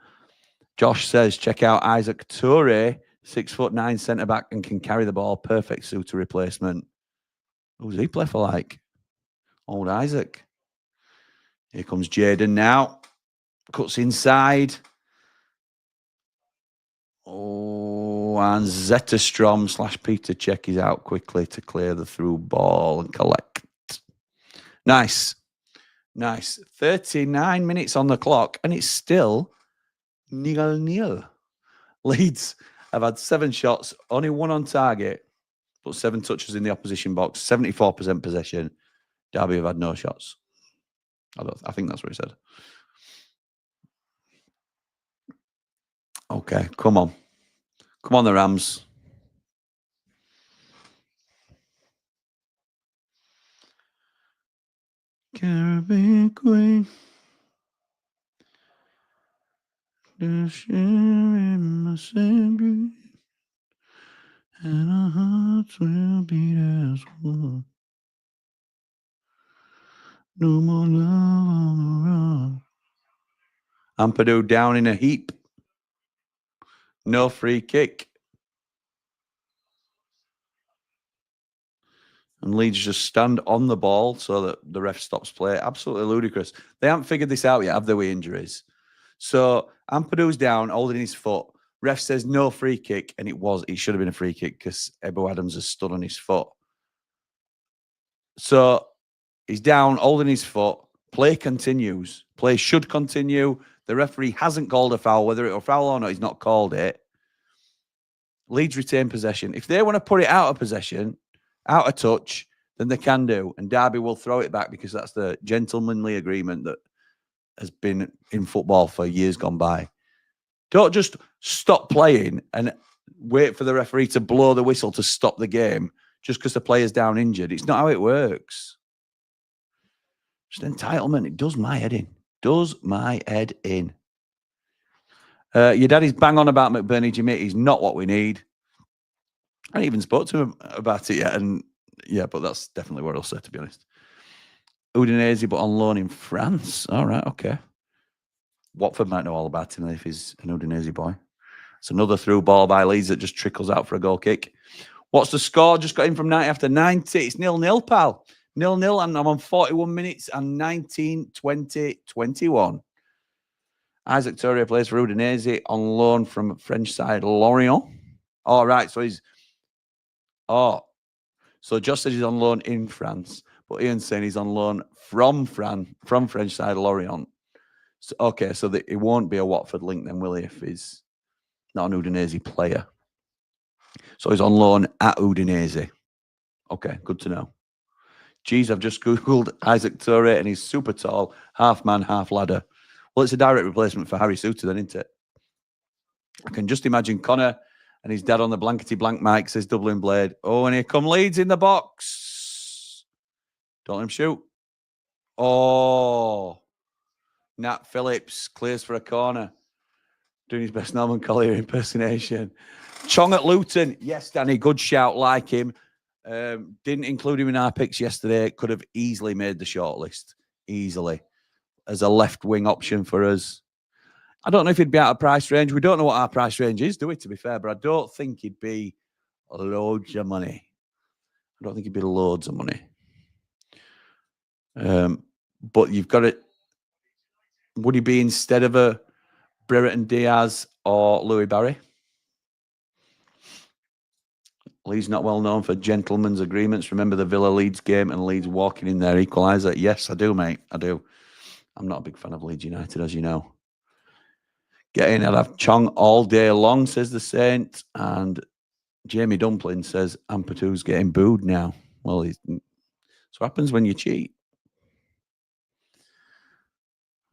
Josh says, check out Isaac Toure, 6'9" centre-back and can carry the ball. Perfect suitor replacement. Who does he play for like? Old Isaac. Here comes Jaden now. Cuts inside. Oh, and Zetterstrom / Peter Cech is out quickly to clear the through ball and collect. Nice. 39 minutes on the clock, and it's still 0-0. Leeds have had 7 shots, only 1 on target, but 7 touches in the opposition box, 74% possession. Derby have had no shots. I think that's what he said. Okay, come on. Come on, the Rams. Caribbean Queen. The share in my same and our hearts will beat as one. No more love on the run. Ampadu down in a heap. No free kick. And Leeds just stand on the ball so that the ref stops play. Absolutely ludicrous. They haven't figured this out yet, have they, with injuries? So Ampadu's down, holding his foot. Ref says no free kick, and it should have been a free kick because Ebo Adams has stood on his foot. So he's down, holding his foot. Play continues. Play should continue. The referee hasn't called a foul. Whether it was a foul or not, he's not called it. Leeds retain possession. If they want to put it out of possession, out of touch, then they can do. And Derby will throw it back because that's the gentlemanly agreement that has been in football for years gone by. Don't just stop playing and wait for the referee to blow the whistle to stop the game just because the player's down injured. It's not how it works. Just entitlement. It does my head in. Your daddy's bang on about McBurney, Jimmy. He's not what we need. I even spoke to him about it yet. And yeah, but that's definitely what I'll say, to be honest. Udinese, but on loan in France. All right, okay. Watford might know all about him if he's an Udinese boy. It's another through ball by Leeds that just trickles out for a goal kick. What's the score? Just got in from 90 after 90. It's 0-0, pal. 0-0, and I'm on 41 minutes and 19, 20, 21. Isaac Toure plays for Udinese on loan from French side Lorient. All right, so so Josh says he's on loan in France, but Ian's saying he's on loan from French side Lorient. So, okay, so it won't be a Watford link then, will he, if he's not an Udinese player? So he's on loan at Udinese. Okay, good to know. Geez, I've just Googled Isaac Toure and he's super tall, half man, half ladder. Well, it's a direct replacement for Harry Suter then, isn't it? I can just imagine Connor and his dad on the blankety blank mic says Dublin Blade. Oh, and here come Leeds in the box. Don't let him shoot. Oh, Nat Phillips clears for a corner. Doing his best Norman Collier impersonation. Chong at Luton. Yes, Danny, good shout, like him. Didn't include him in our picks yesterday. Could have easily made the shortlist. Easily. As a left wing option for us. I don't know if he'd be out of price range. We don't know what our price range is, do we, to be fair? But I don't think he'd be loads of money. I don't think he'd be loads of money. But you've got it. Would he be instead of a Brereton Diaz or Louis Barry? Leeds not well known for gentlemen's agreements. Remember the Villa Leeds game and Leeds walking in their equaliser? Yes, I do, mate. I do. I'm not a big fan of Leeds United, as you know. Get in, I'd have Chong all day long, says the Saint. And Jamie Dumpling says Ampatu's getting booed now. Well, that's what happens when you cheat.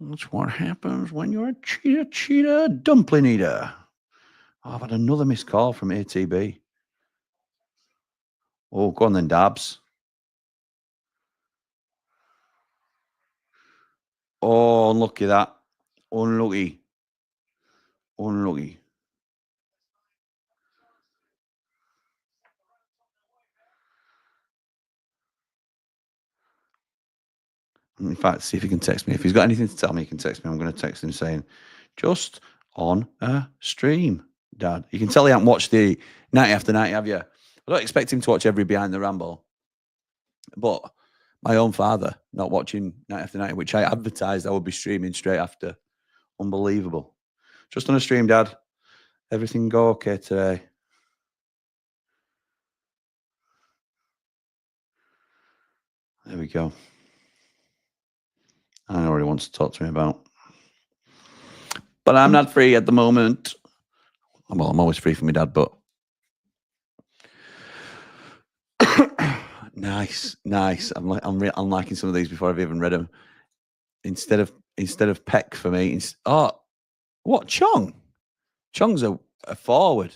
That's what happens when you're a cheater, dumpling eater. Oh, I've had another missed call from ATB. Oh, go on then, Dabs. Oh, unlucky that. Unlucky. In fact, see if he can text me. If he's got anything to tell me, he can text me. I'm going to text him saying, just on a stream, Dad. You can tell he hasn't watched the 90 after 90, have you? I don't expect him to watch every Behind the Ramble. But my own father not watching 90 after 90, which I advertised I would be streaming straight after. Unbelievable. Just on a stream, Dad. Everything go okay today? There we go. I know what he wants to talk to me about. But I'm not free at the moment. Well, I'm always free for my dad, but nice. I'm liking some of these before I've even read them. Instead of Peck for me. What Chong? Chong's a forward,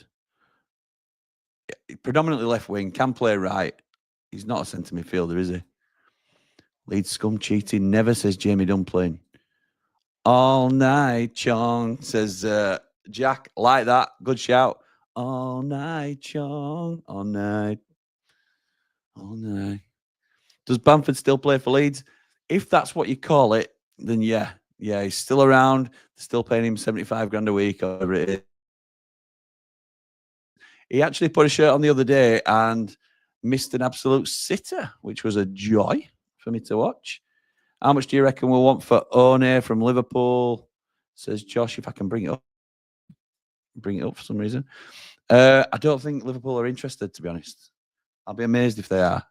predominantly left wing, can play right. He's not a centre midfielder, is he? Leeds scum cheating never, says Jamie Dumpling. All night, Chong, says Jack. Like that. Good shout. All night, Chong. All night. Does Bamford still play for Leeds? If that's what you call it, then yeah, he's still around. Still paying him 75 grand a week, or whatever it is. He actually put a shirt on the other day and missed an absolute sitter, which was a joy for me to watch. How much do you reckon we'll want for One from Liverpool? Says Josh, if I can bring it up. Bring it up for some reason. I don't think Liverpool are interested, to be honest. I'll be amazed if they are.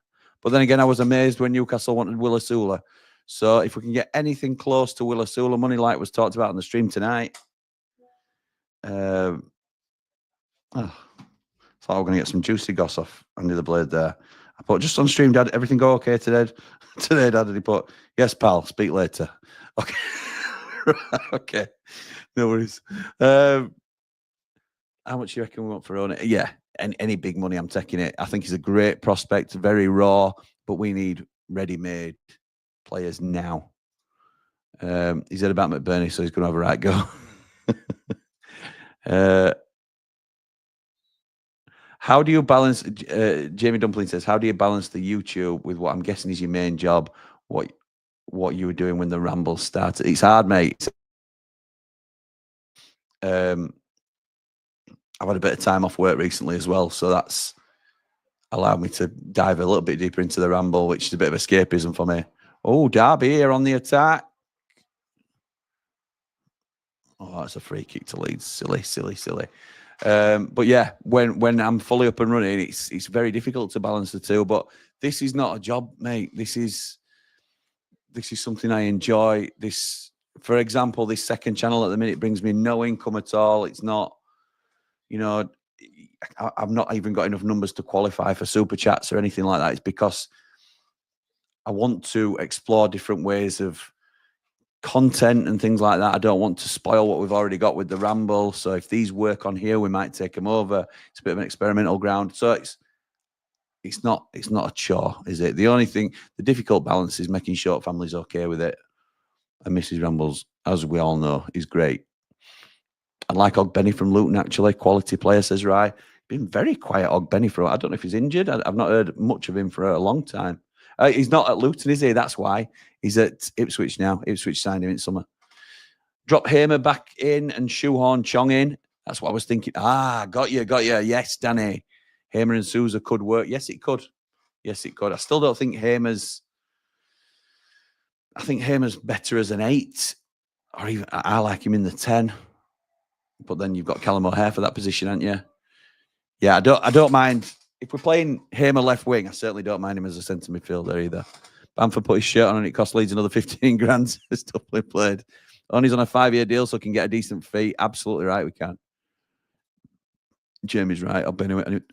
But then again, I was amazed when Newcastle wanted Willisula. So if we can get anything close to Willisula money, like was talked about on the stream tonight, thought we were going to get some juicy goss off Andy the Blade there. I put, just on stream, Dad, everything go okay today? Today, Dad, and he put, yes, pal, speak later. Okay. Okay. No worries. How much do you reckon we want for One? Yeah, any big money, I'm taking it. I think he's a great prospect, very raw, but we need ready-made players now. He said about McBurney, so he's going to have a right go. How do you balance, Jamie Dumpling says, how do you balance the YouTube with what I'm guessing is your main job, what you were doing when the Ramble started? It's hard, mate. I've had a bit of time off work recently as well, so that's allowed me to dive a little bit deeper into the Ramble, which is a bit of escapism for me. Oh, Derby here on the attack. Oh, that's a free kick to Leeds. Silly. But yeah, when I'm fully up and running, it's very difficult to balance the two. But this is not a job, mate. This is something I enjoy. This, for example, this second channel at the minute brings me no income at all. It's not, I've not even got enough numbers to qualify for super chats or anything like that. It's because I want to explore different ways of content and things like that. I don't want to spoil what we've already got with the Ramble. So if these work on here, we might take them over. It's a bit of an experimental ground. So it's not a chore, is it? The only thing, the difficult balance is making sure family's okay with it. And Mrs. Rambles, as we all know, is great. I like Ogbenny from Luton, actually. Quality player, says Rye. Been very quiet, Ogbenny, for, I don't know if he's injured. I've not heard much of him for a long time. He's not at Luton, is he? That's why. He's at Ipswich now. Ipswich signed him in summer. Drop Hamer back in and shoehorn Chong in. That's what I was thinking. Got you. Yes, Danny. Hamer and Sousa could work. Yes, it could. I still don't think Hamer's... I think Hamer's better as an 8. Or even, I like him in the 10. But then you've got Callum O'Hare for that position, haven't you? Yeah, I don't mind. If we're playing Hamer left wing, I certainly don't mind him as a centre midfielder either. Bamford put his shirt on and it cost Leeds another 15 grand. Stuff we played. Only's on a 5-year deal, so can get a decent fee. Absolutely right, we can. Jamie's right. I've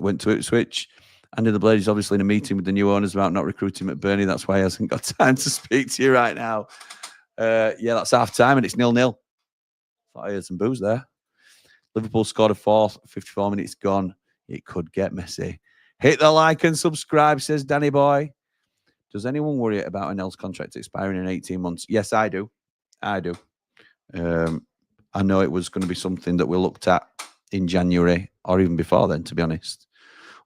went to Ipswich. Andy the Blade is obviously in a meeting with the new owners about not recruiting McBurney. That's why he hasn't got time to speak to you right now. Yeah, that's half time and it's 0-0. Thought I heard some boos there. Liverpool scored a fourth, 54 minutes gone. It could get messy. Hit the like and subscribe, says Danny Boy. Does anyone worry about an Nels contract expiring in 18 months? Yes, I do. I know it was going to be something that we looked at in January or even before then, to be honest.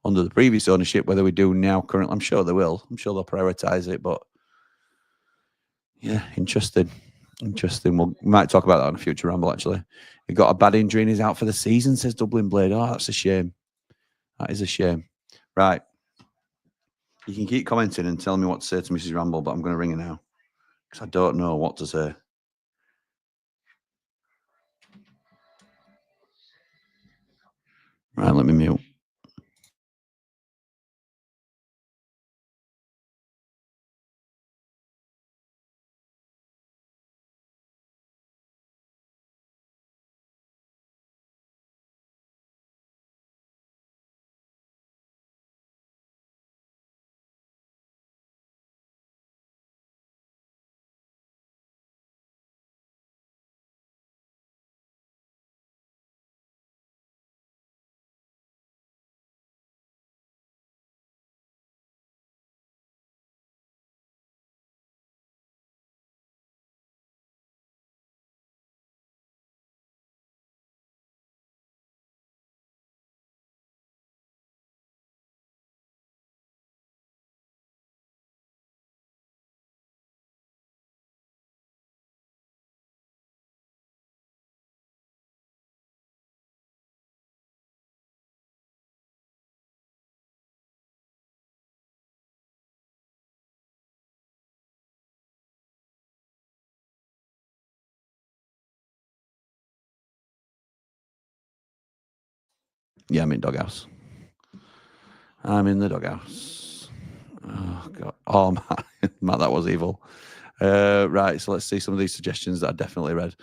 Under the previous ownership, whether we do now currently, I'm sure they will. I'm sure they'll prioritise it, but yeah, interesting. We might talk about that on a future Ramble, actually. He got a bad injury and he's out for the season, says Dublin Blade. Oh, that's a shame. That is a shame. Right. You can keep commenting and telling me what to say to Mrs. Ramble, but I'm going to ring her now because I don't know what to say. Right, let me mute. Yeah, I'm in doghouse. I'm in the doghouse. Oh, God. Oh, Matt, that was evil. Right, so let's see some of these suggestions that I definitely read.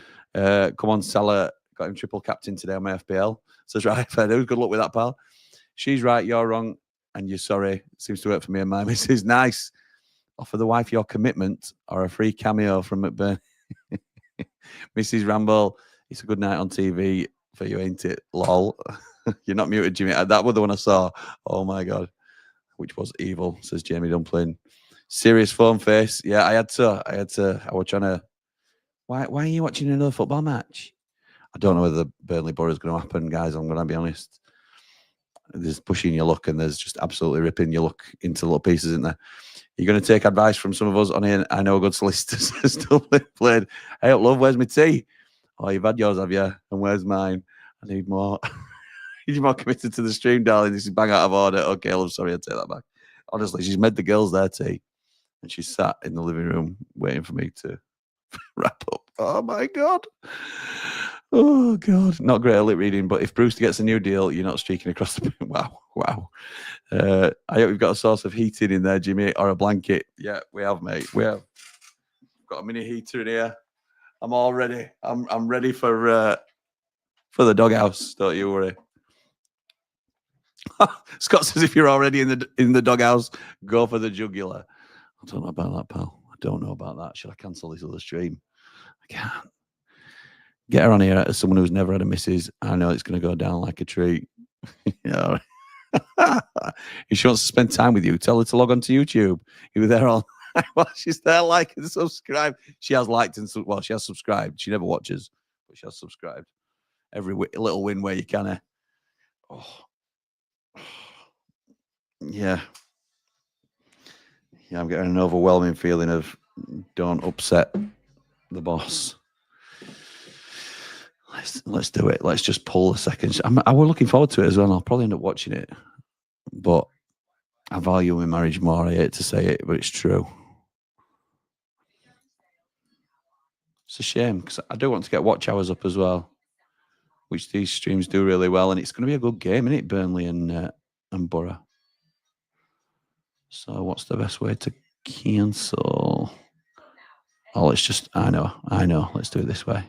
Come on, Salah got him triple captain today on my FPL. Says, right, fair dues. Good luck with that, pal. She's right, you're wrong, and you're sorry. Seems to work for me and my missus. Nice. Offer the wife your commitment or a free cameo from McBurn. Mrs. Ramble, it's a good night on TV for you, ain't it? Lol. You're not muted, Jimmy. That was the one I saw. Oh, my God. Which was evil, says Jamie Dumpling. Serious phone face. Yeah, I had to. I was trying to. Why are you watching another football match? I don't know whether the Burnley Borough is going to happen, guys. I'm going to be honest. There's pushing your luck and there's just absolutely ripping your luck into little pieces, isn't there? You're going to take advice from some of us on here. I know a good solicitor still played. Hey, up, love, where's my tea? Oh, you've had yours, have you? And where's mine? I need more. You're more committed to the stream, darling. This is bang out of order. Okay, I'm sorry, I'll take that back. Honestly, she's made the girls their tea. And she's sat in the living room waiting for me to wrap up. Oh, my God. Oh, God. Not great at lip reading, but if Brewster gets a new deal, you're not streaking across the... Wow. I hope we've got a source of heating in there, Jimmy, or a blanket. Yeah, we have, mate. We have. Got a mini heater in here. I'm all ready. I'm ready for the doghouse. Don't you worry. Scott says, if you're already in the doghouse, go for the jugular. I don't know about that, pal. I don't know about that. Should I cancel this other stream? I can't. Get her on here as someone who's never had a missus. I know it's going to go down like a treat. Yeah. If she wants to spend time with you, tell her to log on to YouTube. You were there all while she's there, like and subscribe. She has liked and she has subscribed. She never watches, but she has subscribed. Every little win where you can. Yeah. Yeah, I'm getting an overwhelming feeling of don't upset the boss. Let's do it. Let's just pull the second. I was looking forward to it as well. I'll probably end up watching it, but I value my marriage more. I hate to say it, but it's true. It's a shame because I do want to get watch hours up as well, which these streams do really well, and it's going to be a good game, isn't it? Burnley and Borough. So, what's the best way to cancel? Oh, let's just. I know. Let's do it this way.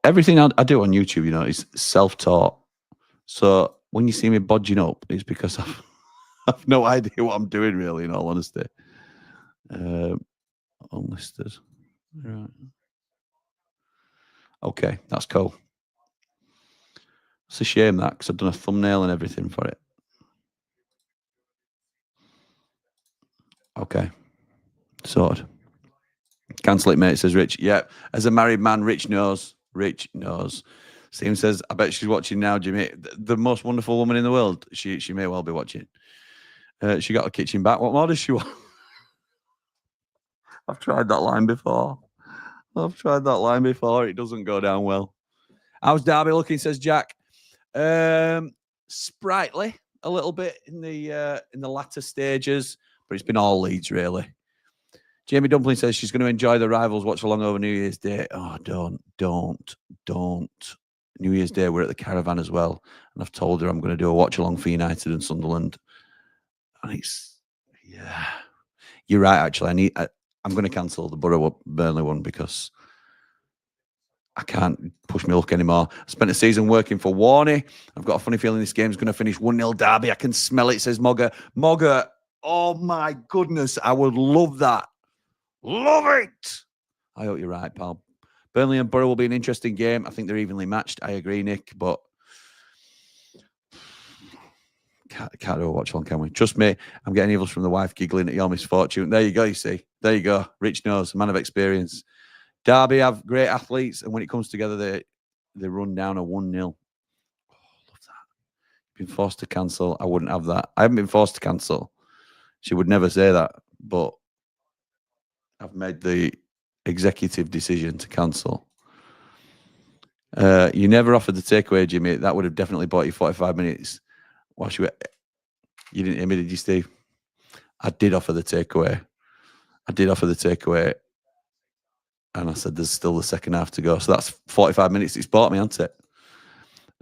Everything I do on YouTube, is self-taught. So when you see me bodging up, it's because I've no idea what I'm doing, really, in all honesty. Unlisted. Right. Okay, that's cool. It's a shame that, because I've done a thumbnail and everything for it. Okay. Sorted. Cancel it, mate, says Rich. Yeah, as a married man, Rich knows. Steve says, I bet she's watching now, Jimmy. The most wonderful woman in the world. She may well be watching. She got a kitchen back. What more does she want? I've tried that line before. It doesn't go down well. How's Derby looking, says Jack. Sprightly a little bit in the latter stages, but it's been all Leeds, really. Jamie Dumpling says she's going to enjoy the rivals watch along over New Year's Day. Oh, don't. New Year's Day, we're at the Caravan as well. And I've told her I'm going to do a watch along for United and Sunderland. And it's, yeah. You're right, actually. I'm going to cancel the Burnley one because I can't push my luck anymore. I spent a season working for Warney. I've got a funny feeling this game's going to finish 1-0 Derby. I can smell it, says Mogger. Mogger, oh my goodness, I would love that. Love it. I hope you're right, pal. Burnley and Borough will be an interesting game. I think they're evenly matched. I agree, Nick, but can't do a watch along, can we? Trust me, I'm getting evils from the wife giggling at your misfortune. There you go, you see. There you go. Rich knows, a man of experience. Derby have great athletes, and when it comes together, they run down a 1-0. Oh, love that. Been forced to cancel. I wouldn't have that. I haven't been forced to cancel. She would never say that, but I've made the executive decision to cancel. You never offered the takeaway, Jimmy. That would have definitely bought you 45 minutes. Whilst you didn't hear me, did you, Steve? I did offer the takeaway. And I said, there's still the second half to go. So that's 45 minutes it's bought me, hasn't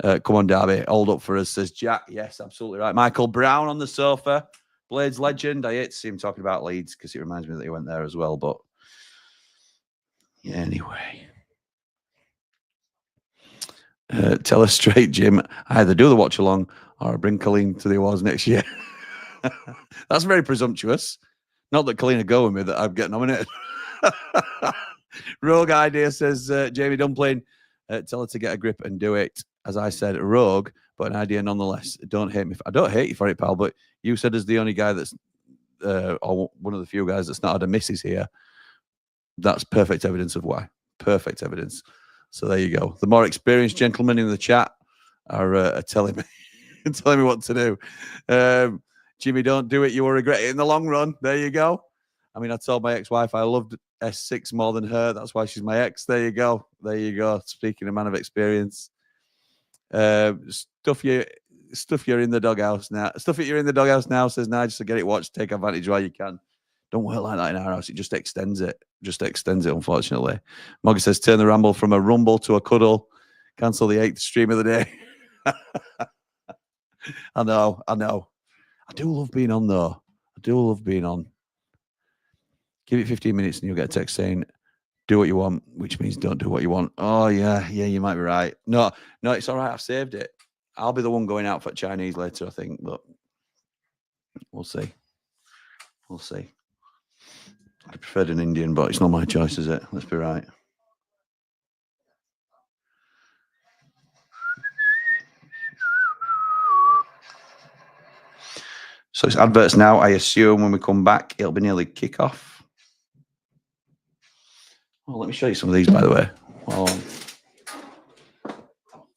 it? Come on, Derby. Hold up for us, says Jack. Yes, absolutely right. Michael Brown on the sofa. Blades legend. I hate to see him talking about Leeds because it reminds me that he went there as well. But yeah, anyway. Tell us straight, Jim. I either do the watch along or I bring Colleen to the awards next year. That's very presumptuous. Not that Colleen would go with me, that I'd get nominated. Rogue idea, says Jamie Dumpling. Tell her to get a grip and do it. As I said, rogue, but an idea nonetheless. Don't hate me. I don't hate you for it, pal, but you said as the only guy that's, or one of the few guys that's not had a missus here. That's perfect evidence of why. Perfect evidence. So there you go. The more experienced gentlemen in the chat are telling me telling me what to do. Jimmy, don't do it. You will regret it in the long run. There you go. I mean, I told my ex-wife I loved S6 more than her. That's why she's my ex. There you go. There you go. Speaking of man of experience. Stuff you're in the doghouse now. Stuff it you're in the doghouse now, says Nigel, so get it watched. Take advantage while you can. Don't work like that in our house. It just extends it. Unfortunately. Moggy says, turn the ramble from a rumble to a cuddle. Cancel the 8th stream of the day. I know. I do love being on, though. I do love being on. Give it 15 minutes and you'll get a text saying, do what you want, which means don't do what you want. Oh, yeah, you might be right. No, it's all right. I've saved it. I'll be the one going out for Chinese later, I think, but we'll see. I preferred an Indian, but it's not my choice, is it? Let's be right. So it's adverts now. I assume when we come back, it'll be nearly kickoff. Well, let me show you some of these, by the way. Well,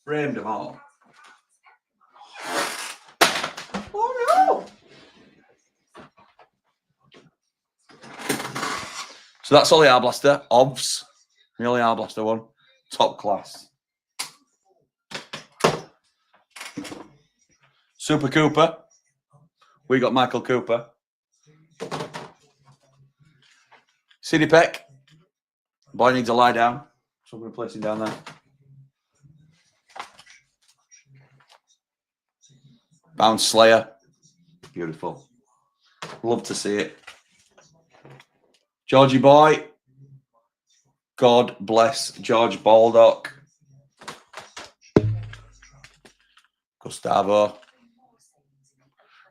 framed them all. Oh, no. So that's Ollie Arblaster. OBS. The Ollie Arblaster one. Top class. Super Cooper. We got Michael Cooper. Sidney Peck. Boy needs to lie down. So I'm going to place him down there. Bounce Slayer. Beautiful. Love to see it. Georgie Boy. God bless George Baldock.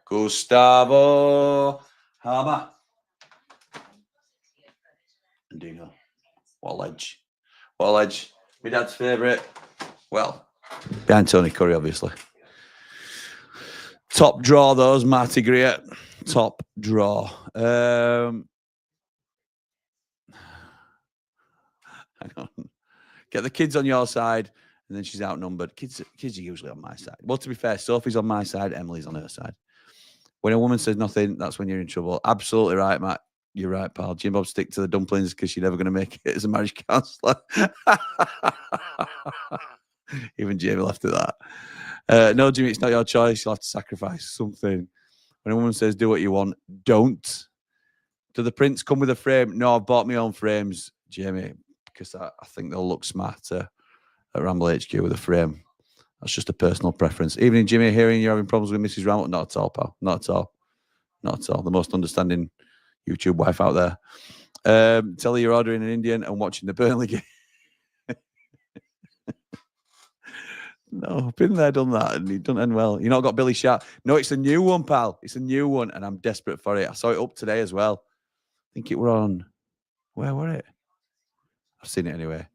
Gustavo Hammer. And Dino. What a ledge. My dad's favourite. Well, behind Tony Curry, obviously. Top draw, those, Marty Greer. Top draw. Hang on. Get the kids on your side, and then she's outnumbered. Kids are usually on my side. Well, to be fair, Sophie's on my side, Emily's on her side. When a woman says nothing, that's when you're in trouble. Absolutely right, Matt. You're right, pal. Jim Bob, stick to the dumplings because you're never going to make it as a marriage counsellor. Even Jamie laughed at that. No, Jimmy, it's not your choice. You'll have to sacrifice something. When a woman says do what you want, don't Do the prints come with a frame? No, I've bought my own frames, Jamie, because I think they'll look smarter at Ramble HQ with a frame. That's just a personal preference. Evening, Jimmy. Hearing you're having problems with Mrs. Ramble? Not at all, pal. Not at all. Not at all. The most understanding YouTube wife out there. Tell her you're ordering an Indian and watching the Burnley game. No, been there, done that, and he done end well. You not got Billy Sharp? No, it's a new one, pal. It's a new one, and I'm desperate for it. I saw it up today as well. I think it were on. Where were it? I've seen it anyway.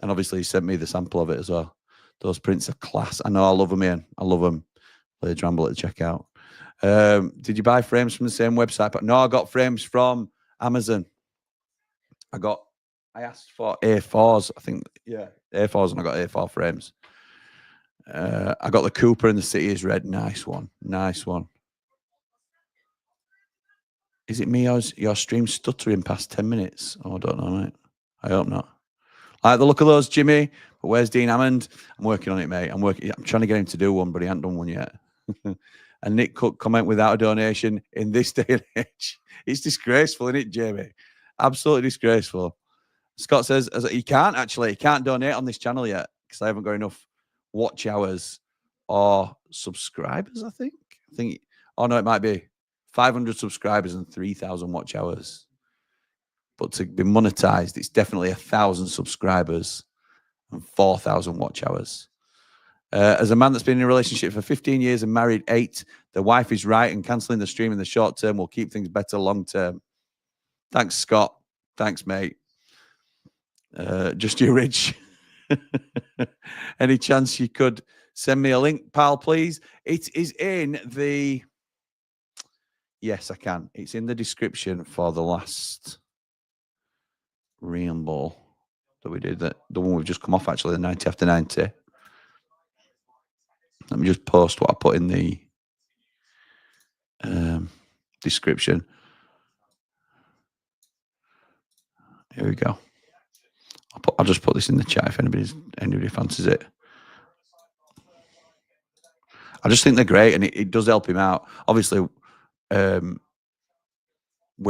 And obviously, he sent me the sample of it as well. Those prints are class. I know, I love them, Ian. I love them. Blades Ramble at the checkout. Did you buy frames from the same website? But no, I got frames from Amazon. I asked for A4s, I think. Yeah, A4s, and I got A4 frames. I got the Cooper and the City is Red. Nice one. Nice one. Is it me or is your stream stuttering past 10 minutes? Oh, I don't know, mate. I hope not. I like the look of those, Jimmy. But where's Dean Hammond? I'm working on it, mate. I'm trying to get him to do one, but he hasn't done one yet. And Nick Cook comment without a donation in this day and age. It's disgraceful, isn't it, Jamie? Absolutely disgraceful. Scott says he can't donate on this channel yet because I haven't got enough watch hours or subscribers, I think. Oh no, it might be 500 subscribers and 3,000 watch hours. But to be monetized, it's definitely 1,000 subscribers and 4,000 watch hours. As a man that's been in a relationship for 15 years and married 8, the wife is right, and cancelling the stream in the short term will keep things better long term. Thanks, Scott. Thanks, mate. Just you, Rich. Any chance you could send me a link, pal, please? It is in the... Yes, I can. It's in the description for the last Ramble that we did. The one we've just come off, actually, the 90 after 90. Let me just post what I put in the description. Here we go. I'll just put this in the chat if anybody fancies it. I just think they're great, and it does help him out. Obviously, we're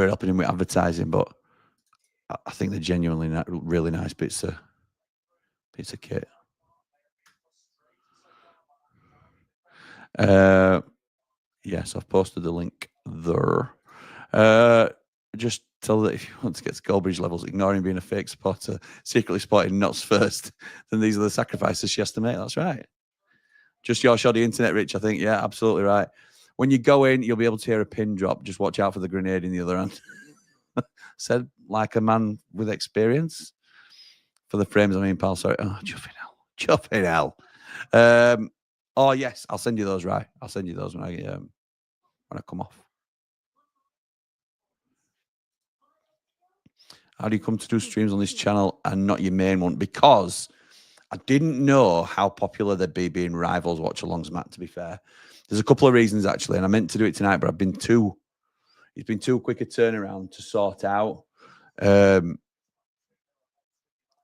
helping him with advertising, but I think they're genuinely really nice bits of kit. Yes, I've posted the link there. Just tell that if you want to get to Goldbridge levels, ignoring being a fake supporter, secretly spotting nuts first, then these are the sacrifices she has to make. That's right. Just your shoddy internet, Rich, I think. Yeah, absolutely right. When you go in, you'll be able to hear a pin drop. Just watch out for the grenade in the other hand. Said like a man with experience. For the frames, I mean, pal, sorry. Oh, chuffing hell. Oh, yes, I'll send you those, right? I'll send you those when I come off. How do you come to do streams on this channel and not your main one? Because I didn't know how popular they'd be being rivals watch-alongs, Matt, to be fair. There's a couple of reasons, actually, and I meant to do it tonight, but it's been too quick a turnaround to sort out. Oh,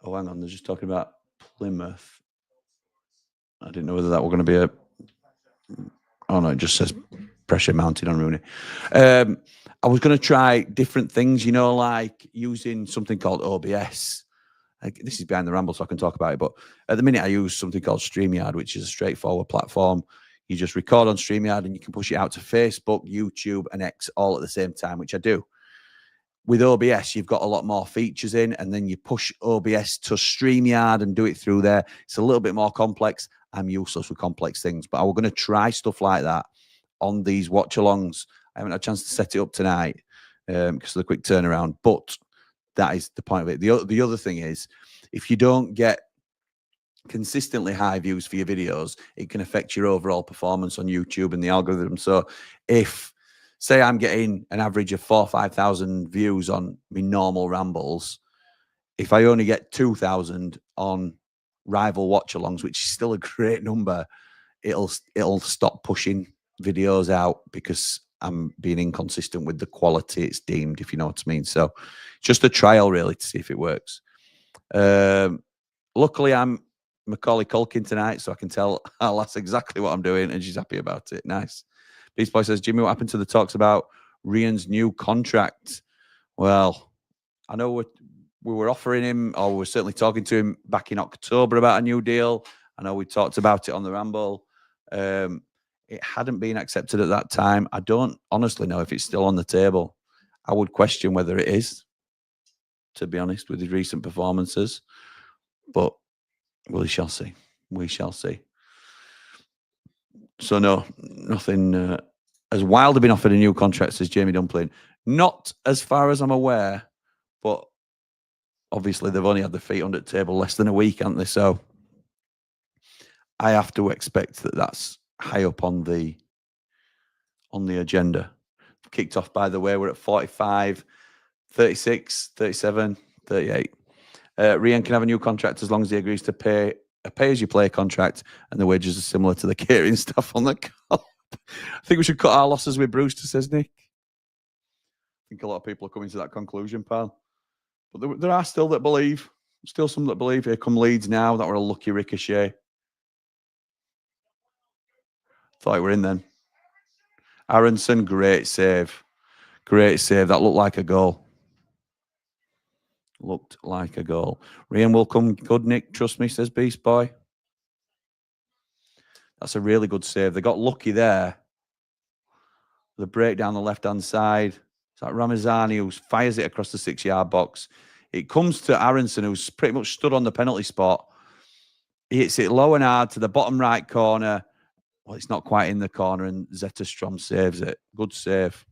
hang on, they're just talking about Plymouth. I didn't know whether that were going to be a... Oh, no, it just says pressure mounted on Rooney. I was going to try different things, like using something called OBS. This is Behind the Ramble, so I can talk about it. But at the minute, I use something called StreamYard, which is a straightforward platform. You just record on StreamYard and you can push it out to Facebook, YouTube, and X all at the same time, which I do. With OBS, you've got a lot more features in, and then you push OBS to StreamYard and do it through there. It's a little bit more complex. I'm useless with complex things, but I was going to try stuff like that on these watch-alongs. I haven't had a chance to set it up tonight because of the quick turnaround, but that is the point of it. The other thing is, if you don't get consistently high views for your videos, it can affect your overall performance on YouTube and the algorithm. So if, say, I'm getting an average of 4,000 or 5,000 views on my normal rambles, if I only get 2,000 on rival watch-alongs, which is still a great number, it'll stop pushing videos out because I'm being inconsistent with the quality it's deemed, if you know what I mean. So just a trial, really, to see if it works. Luckily, I'm Macaulay Culkin tonight, so I can tell Alice exactly what I'm doing, and she's happy about it. Nice. Beast Boy says, Jimmy, what happened to the talks about Rian's new contract? Well, I know we were offering him, or we were certainly talking to him back in October about a new deal. I know we talked about it on the Ramble. It hadn't been accepted at that time. I don't honestly know if it's still on the table. I would question whether it is, to be honest, with his recent performances. But we shall see. We shall see. So no, nothing. Has Wilder been offered a new contract, says Jamie Dumpling? Not as far as I'm aware, but obviously they've only had their feet under the table less than a week, haven't they? So I have to expect that that's high up on the agenda. Kicked off, by the way, we're at 45, 36, 37, 38. Rian can have a new contract as long as he agrees to pay a pay-as-you-play contract and the wages are similar to the catering staff on the club. I think we should cut our losses with Brewster, says Nick. I think a lot of people are coming to that conclusion, pal. But there are still some that believe. Here come Leeds now. That were a lucky ricochet. Thought we were in then. Aronson, great save. Great save. That looked like a goal. Looked like a goal. Rian will come good, Nick. Trust me, says Beast Boy. That's a really good save. They got lucky there. The break down the left-hand side. It's like Ramazani who fires it across the 6-yard box. It comes to Aronson, who's pretty much stood on the penalty spot. He hits it low and hard to the bottom right corner. Well, it's not quite in the corner, and Zetterstrom saves it. Good save.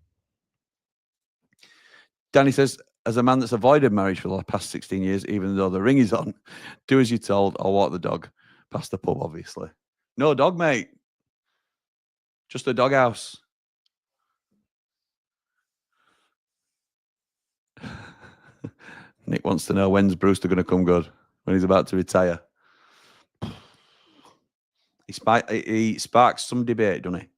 Danny says, as a man that's avoided marriage for the past 16 years, even though the ring is on, do as you're told or walk the dog. Past the pub, obviously. No dog, mate. Just a doghouse. Nick wants to know when's Brewster going to come good? When he's about to retire. He sparks some debate, doesn't he?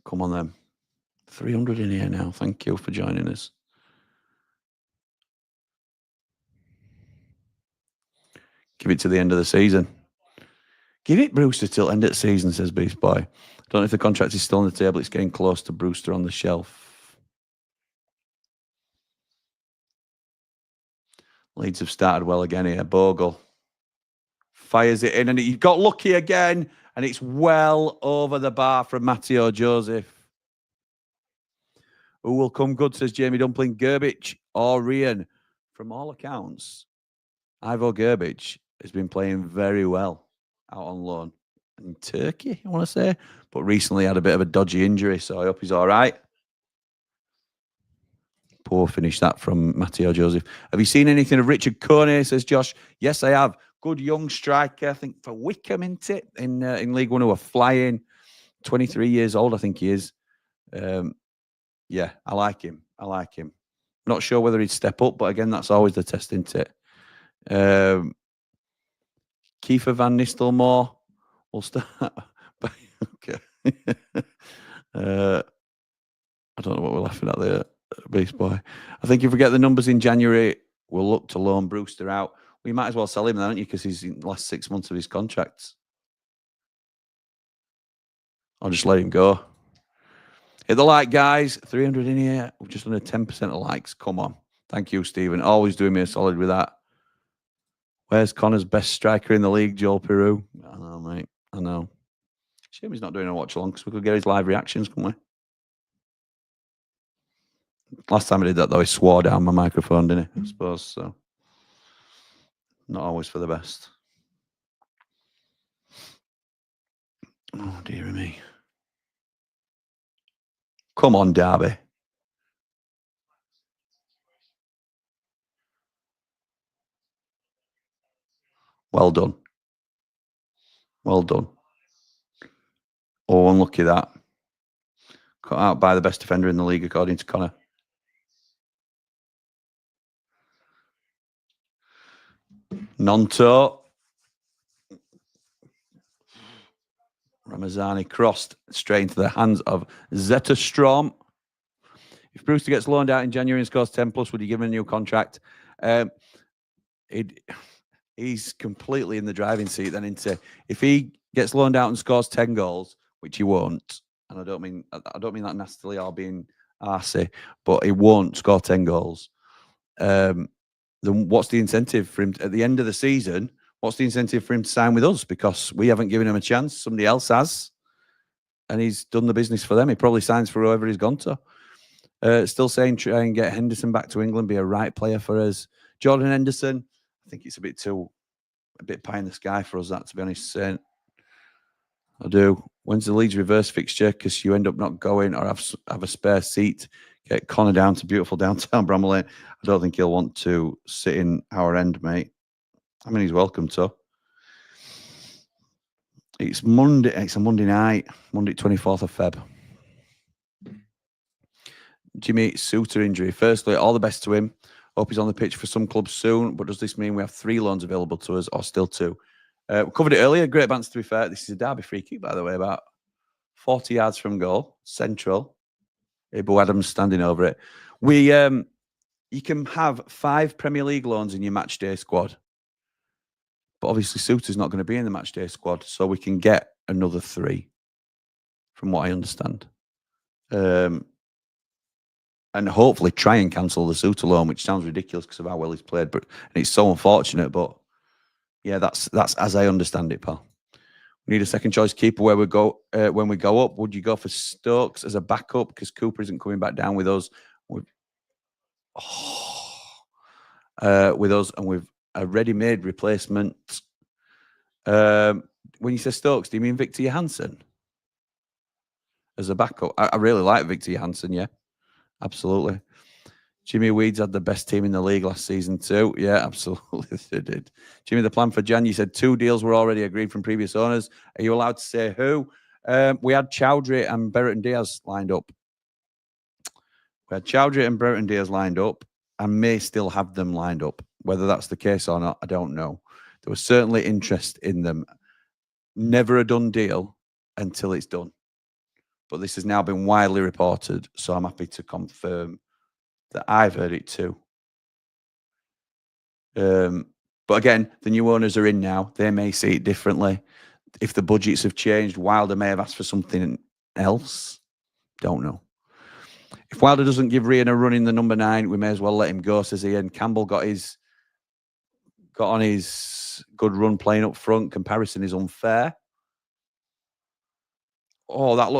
Come on, then. 300 in here now. Thank you for joining us. Give it to the end of the season. Give it Brewster till end of the season, says Beast Boy. I don't know if the contract is still on the table. It's getting close to Brewster on the shelf. Leeds have started well again here. Bogle fires it in, and he got lucky again, and it's well over the bar from Matteo Joseph. Who will come good, says Jamie Dumpling. Gerbich or Rian? From all accounts, Ivo Gerbich has been playing very well out on loan in Turkey, I want to say, but recently had a bit of a dodgy injury, so I hope he's all right. Poor finish that from Matteo Joseph. Have you seen anything of Richard Kone, says Josh? Yes, I have. Good young striker, I think, for Wickham, isn't it? In League One, who are flying. 23 years old, I think he is. Yeah, I like him. Not sure whether he'd step up, but again, that's always the test, isn't it? Kiefer Van Nistelrooy will start. Okay. I don't know what we're laughing at there, Beast Boy. I think if we get the numbers in January, we'll look to loan Brewster out. We might as well sell him, then, aren't you? Because he's in the last 6 months of his contracts. I'll just let him go. Hit the like, guys. 300 in here. We've just under 10% of likes. Come on. Thank you, Stephen. Always doing me a solid with that. Where's Connor's best striker in the league, Joel Peru? I know, mate. I know. Shame he's not doing a watch along because we could get his live reactions, couldn't we? Last time I did that, though, he swore down my microphone, didn't he? I suppose so. Not always for the best. Oh, dear me. Come on, Derby. Well done. Well done. Oh, unlucky that. Cut out by the best defender in the league, according to Connor. Nonto. Ramazani crossed straight into the hands of Zetterstrom. If Brewster gets loaned out in January and scores 10 plus, would you give him a new contract? He's completely in the driving seat then. If he gets loaned out and scores 10 goals, which he won't, and I don't mean that nastily or being arsey, but he won't score 10 goals, then what's the incentive for him at the end of the season? What's the incentive for him to sign with us? Because we haven't given him a chance. Somebody else has, and he's done the business for them. He probably signs for whoever he's gone to. Still saying try and get Henderson back to England, be a right player for us. Jordan Henderson, I think it's a bit pie in the sky for us, that, to be honest. I do. When's the Leeds reverse fixture? Because you end up not going or have a spare seat. Get Connor down to beautiful downtown Bramall Lane. I don't think he'll want to sit in our end, mate. I mean, he's welcome to. It's Monday. It's a Monday night. Monday, 24th of Feb. Jimmy, Suter injury. Firstly, all the best to him. Hope he's on the pitch for some clubs soon. But does this mean we have 3 loans available to us or still 2? We covered it earlier. Great banter, to be fair. This is a derby free kick, by the way, about 40 yards from goal. Central. Ibu Adams standing over it. You can have 5 Premier League loans in your match day squad. But obviously, Suter's not going to be in the match day squad, so we can get another 3, from what I understand. And hopefully try and cancel the Suter loan, which sounds ridiculous because of how well he's played. And it's so unfortunate, but yeah, that's as I understand it, pal. We need a second choice keeper when we go up. Would you go for Stokes as a backup because Cooper isn't coming back down with us? With us, and with a ready-made replacement. When you say Stokes, do you mean Victor Johansson as a backup? I really like Victor Johansson, yeah, absolutely. Jimmy Weeds had the best team in the league last season too. Yeah, absolutely they did. Jimmy, the plan for Jan, you said 2 deals were already agreed from previous owners. Are you allowed to say who? We had Chowdhury and Brereton Diaz lined up. And may still have them lined up. Whether that's the case or not, I don't know. There was certainly interest in them. Never a done deal until it's done. But this has now been widely reported, so I'm happy to confirm that I've heard it too. But again, the new owners are in now. They may see it differently. If the budgets have changed, Wilder may have asked for something else. Don't know. If Wilder doesn't give Ryan a run in the number 9, we may as well let him go, says Ian. Campbell got on his good run playing up front. Comparison is unfair. Unlucky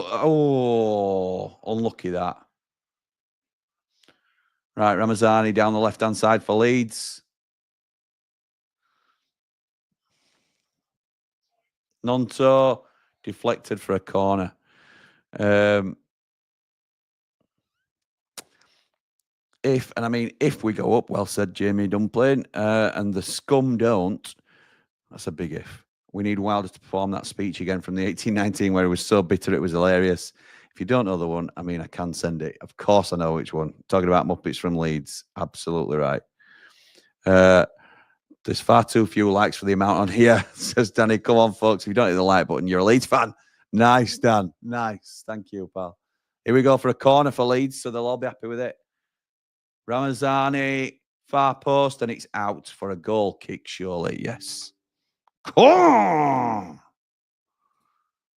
that. Right, Ramazani down the left-hand side for Leeds. Nonto deflected for a corner. If we go up, well said, Jamie Dumpling, and the scum don't, that's a big if. We need Wilder to perform that speech again from the 1819 where he was so bitter it was hilarious. If you don't know the one, I can send it. Of course I know which one. Talking about Muppets from Leeds. Absolutely right. There's far too few likes for the amount on here, says Danny. Come on, folks. If you don't hit the like button, you're a Leeds fan. Nice, Dan. Nice. Thank you, pal. Here we go for a corner for Leeds, so they'll all be happy with it. Ramazani, far post, and it's out for a goal kick, surely. Yes. Oh!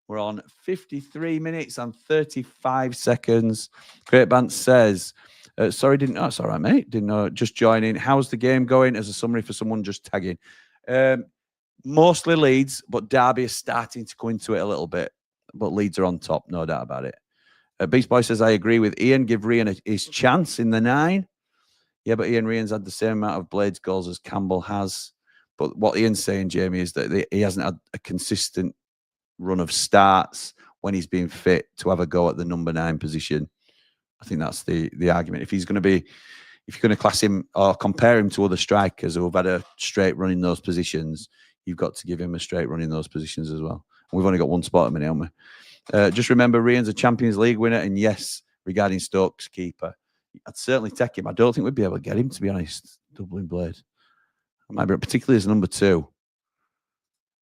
We're on 53 minutes and 35 seconds. Great Bant says, sorry, that's all right, mate. Didn't know, just joining. How's the game going? As a summary for someone just tagging. Mostly Leeds, but Derby is starting to go into it a little bit. But Leeds are on top, no doubt about it. Beast Boy says, I agree with Ian. Give Ryan his chance in the 9. Yeah, but Ian Ryan's had the same amount of Blades goals as Campbell has. But what Ian's saying, Jamie, is that he hasn't had a consistent run of starts when he's been fit to have a go at the number 9 position. I think that's the argument. If you're going to class him or compare him to other strikers who have had a straight run in those positions, you've got to give him a straight run in those positions as well. And we've only got one spot at the minute, haven't we? Just remember, Ryan's a Champions League winner, and yes, regarding Stokes keeper, I'd certainly take him. I don't think we'd be able to get him, to be honest. Dublin Blade, particularly as number 2.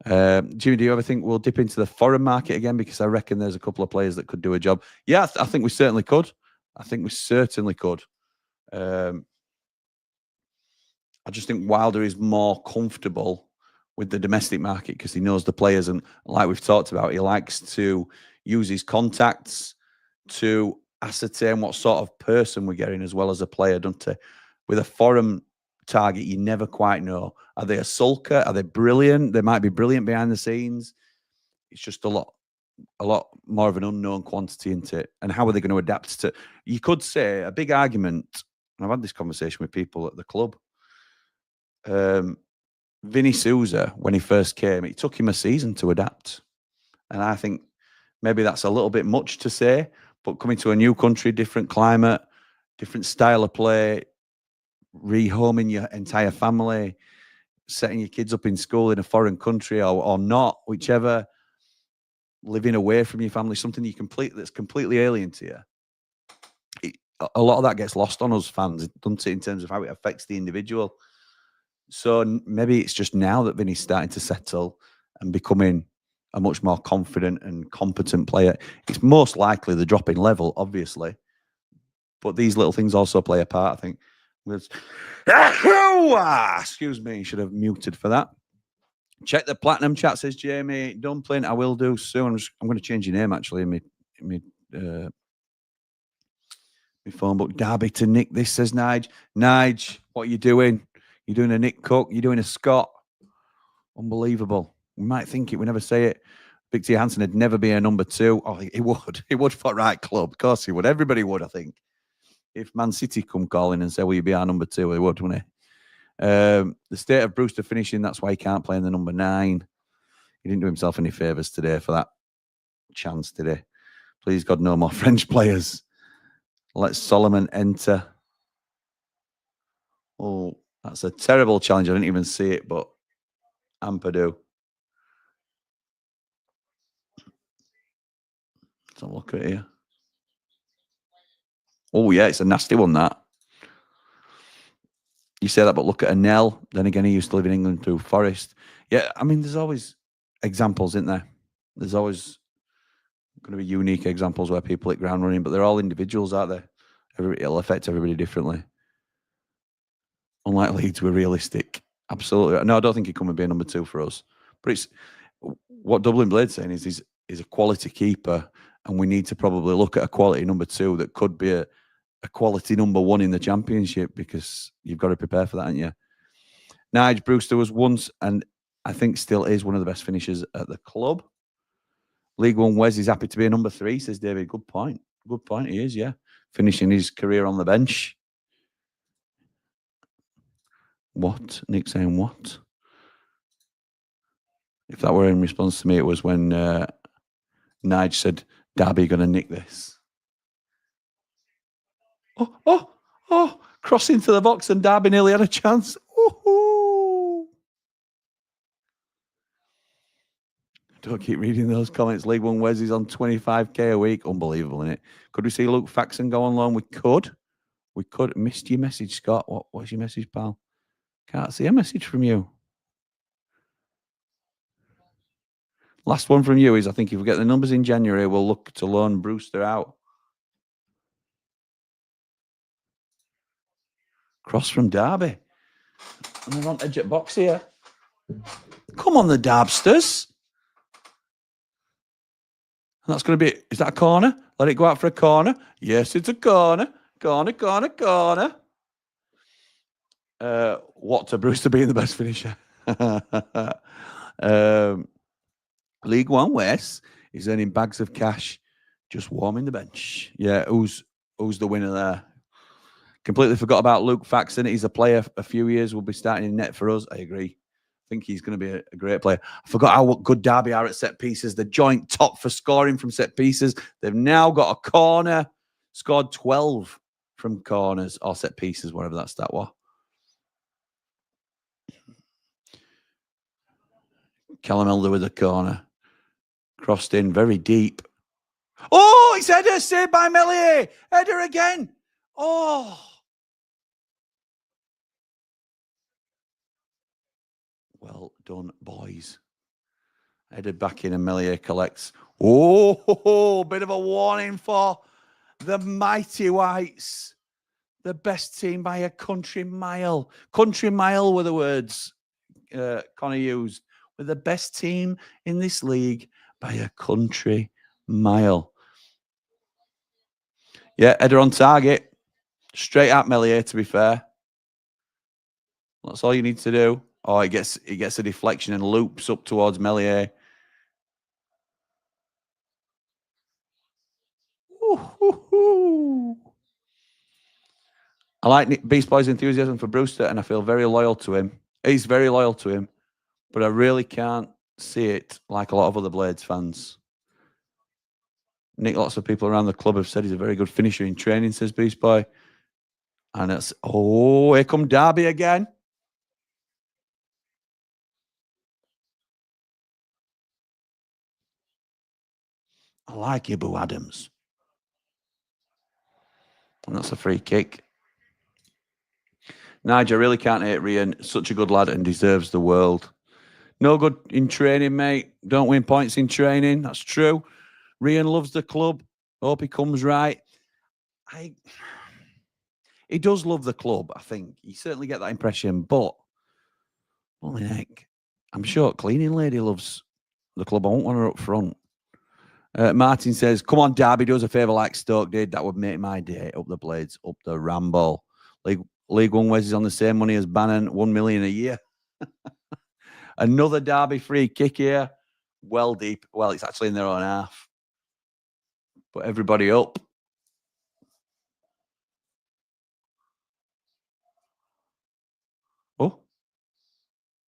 Jimmy, do you ever think we'll dip into the foreign market again? Because I reckon there's a couple of players that could do a job. Yeah, I think we certainly could. I just think Wilder is more comfortable with the domestic market because he knows the players, and like we've talked about, he likes to use his contacts to ascertain what sort of person we're getting as well as a player, don't he? With a foreign target, you never quite know. Are they a sulker? Are they brilliant? They might be brilliant behind the scenes. It's just a lot more of an unknown quantity into it. And how are they going to adapt to? You could say a big argument, and I've had this conversation with people at the club. Vinny Souza, when he first came, it took him a season to adapt. And I think maybe that's a little bit much to say, but coming to a new country, different climate, different style of play, rehoming your entire family, setting your kids up in school in a foreign country or not, whichever, living away from your family, something that's completely alien to you. A lot of that gets lost on us fans, doesn't it, in terms of how it affects the individual. So maybe it's just now that Vinny's starting to settle and becoming a much more confident and competent player. It's most likely the drop in level, obviously, but these little things also play a part, I think. Excuse me, should have muted for that. Check the platinum chat, says Jamie Dumpling. I will do soon. I'm going to change your name actually in my phone book. Derby to Nick. This says Nige. Nige, what are you doing? You're doing a Nick Cook. You're doing a Scott. Unbelievable. We might think it. We never say it. Victor Hansen would never be a number 2. Oh, he would. He would for right club. Of course he would. Everybody would, I think. If Man City come calling and say, will you be our number 2? He would, wouldn't he? The state of Brewster finishing, that's why he can't play in the number 9. He didn't do himself any favours today for that chance today. Please, God, no more French players. Let Solomon enter. Oh, that's a terrible challenge. I didn't even see it, but Ampadu. Let's have a look at it here. Oh, yeah, it's a nasty one, that. You say that, but look at Anel. Then again, he used to live in England through Forest. Yeah, I mean, there's always examples, isn't there? There's always going to be unique examples where people hit ground running, but they're all individuals, aren't they? It'll affect everybody differently. Unlike Leeds, we're realistic. Absolutely. No, I don't think he'd come and be a number 2 for us. But it's what Dublin Blade's saying is he's a quality keeper, and we need to probably look at a quality number 2 that could be a quality number 1 in the Championship, because you've got to prepare for that, haven't you? Nige Brewster was once, and I think still is, one of the best finishers at the club. League One Wes is happy to be a number 3, says David. Good point. Good point. He is, yeah. Finishing his career on the bench. What? Nick saying what? If that were in response to me, it was when Nige said, Derby going to nick this. Oh, cross into the box and Derby nearly had a chance. Ooh. Don't keep reading those comments. League One Wes is on 25k a week. Unbelievable, isn't it? Could we see Luke Faxon go on loan? We could. We could. Missed your message, Scott. What's your message, pal? Can't see a message from you. Last one from you is, I think if we get the numbers in January, we'll look to loan Brewster out. Cross from Derby. And they're on edge at box here. Come on, the Darbsters. And that's going to be, is that a corner? Let it go out for a corner. Yes, it's a corner. Corner. What to Brewster being the best finisher? League One West is earning bags of cash, just warming the bench. Yeah, who's the winner there? Completely forgot about Luke Faxon. He's a player a few years, will be starting in net for us. I agree. I think he's going to be a great player. I forgot how good Derby are at set pieces. The joint top for scoring from set pieces. They've now got a corner, scored 12 from corners or set pieces, whatever that stat was. Callum Elder with a corner. Crossed in very deep. Oh, it's header saved by Melier. Header again. Oh. Well done, boys. Headed back in and Melier collects. Oh, bit of a warning for the mighty Whites. The best team by a country mile. Country mile were the words Connor used. We're the best team in this league by a country mile. Yeah, header on target. Straight at Melier, to be fair. That's all you need to do. Oh, it gets a deflection and loops up towards Melier. I like Beast Boy's enthusiasm for Brewster, and I feel very loyal to him. He's very loyal to him, but I really can't see it like a lot of other Blades fans. Nick, lots of people around the club have said he's a very good finisher in training, says Beast Boy. And it's, oh, here come Derby again. I like you, Boo Adams. And that's a free kick. Nigel, I really can't hate Rian. Such a good lad and deserves the world. No good in training, mate. Don't win points in training. That's true. Rian loves the club. Hope he comes right. He does love the club, I think. You certainly get that impression. But, holy heck, I'm sure cleaning lady loves the club. I won't want her up front. Martin says, come on, Derby, do us a favour like Stoke did. That would make my day. Up the Blades, up the Ramble. League One Wes is on the same money as Bannon, 1 million a year. Another Derby free kick here. Well deep. Well, it's actually in their own half. Put everybody up.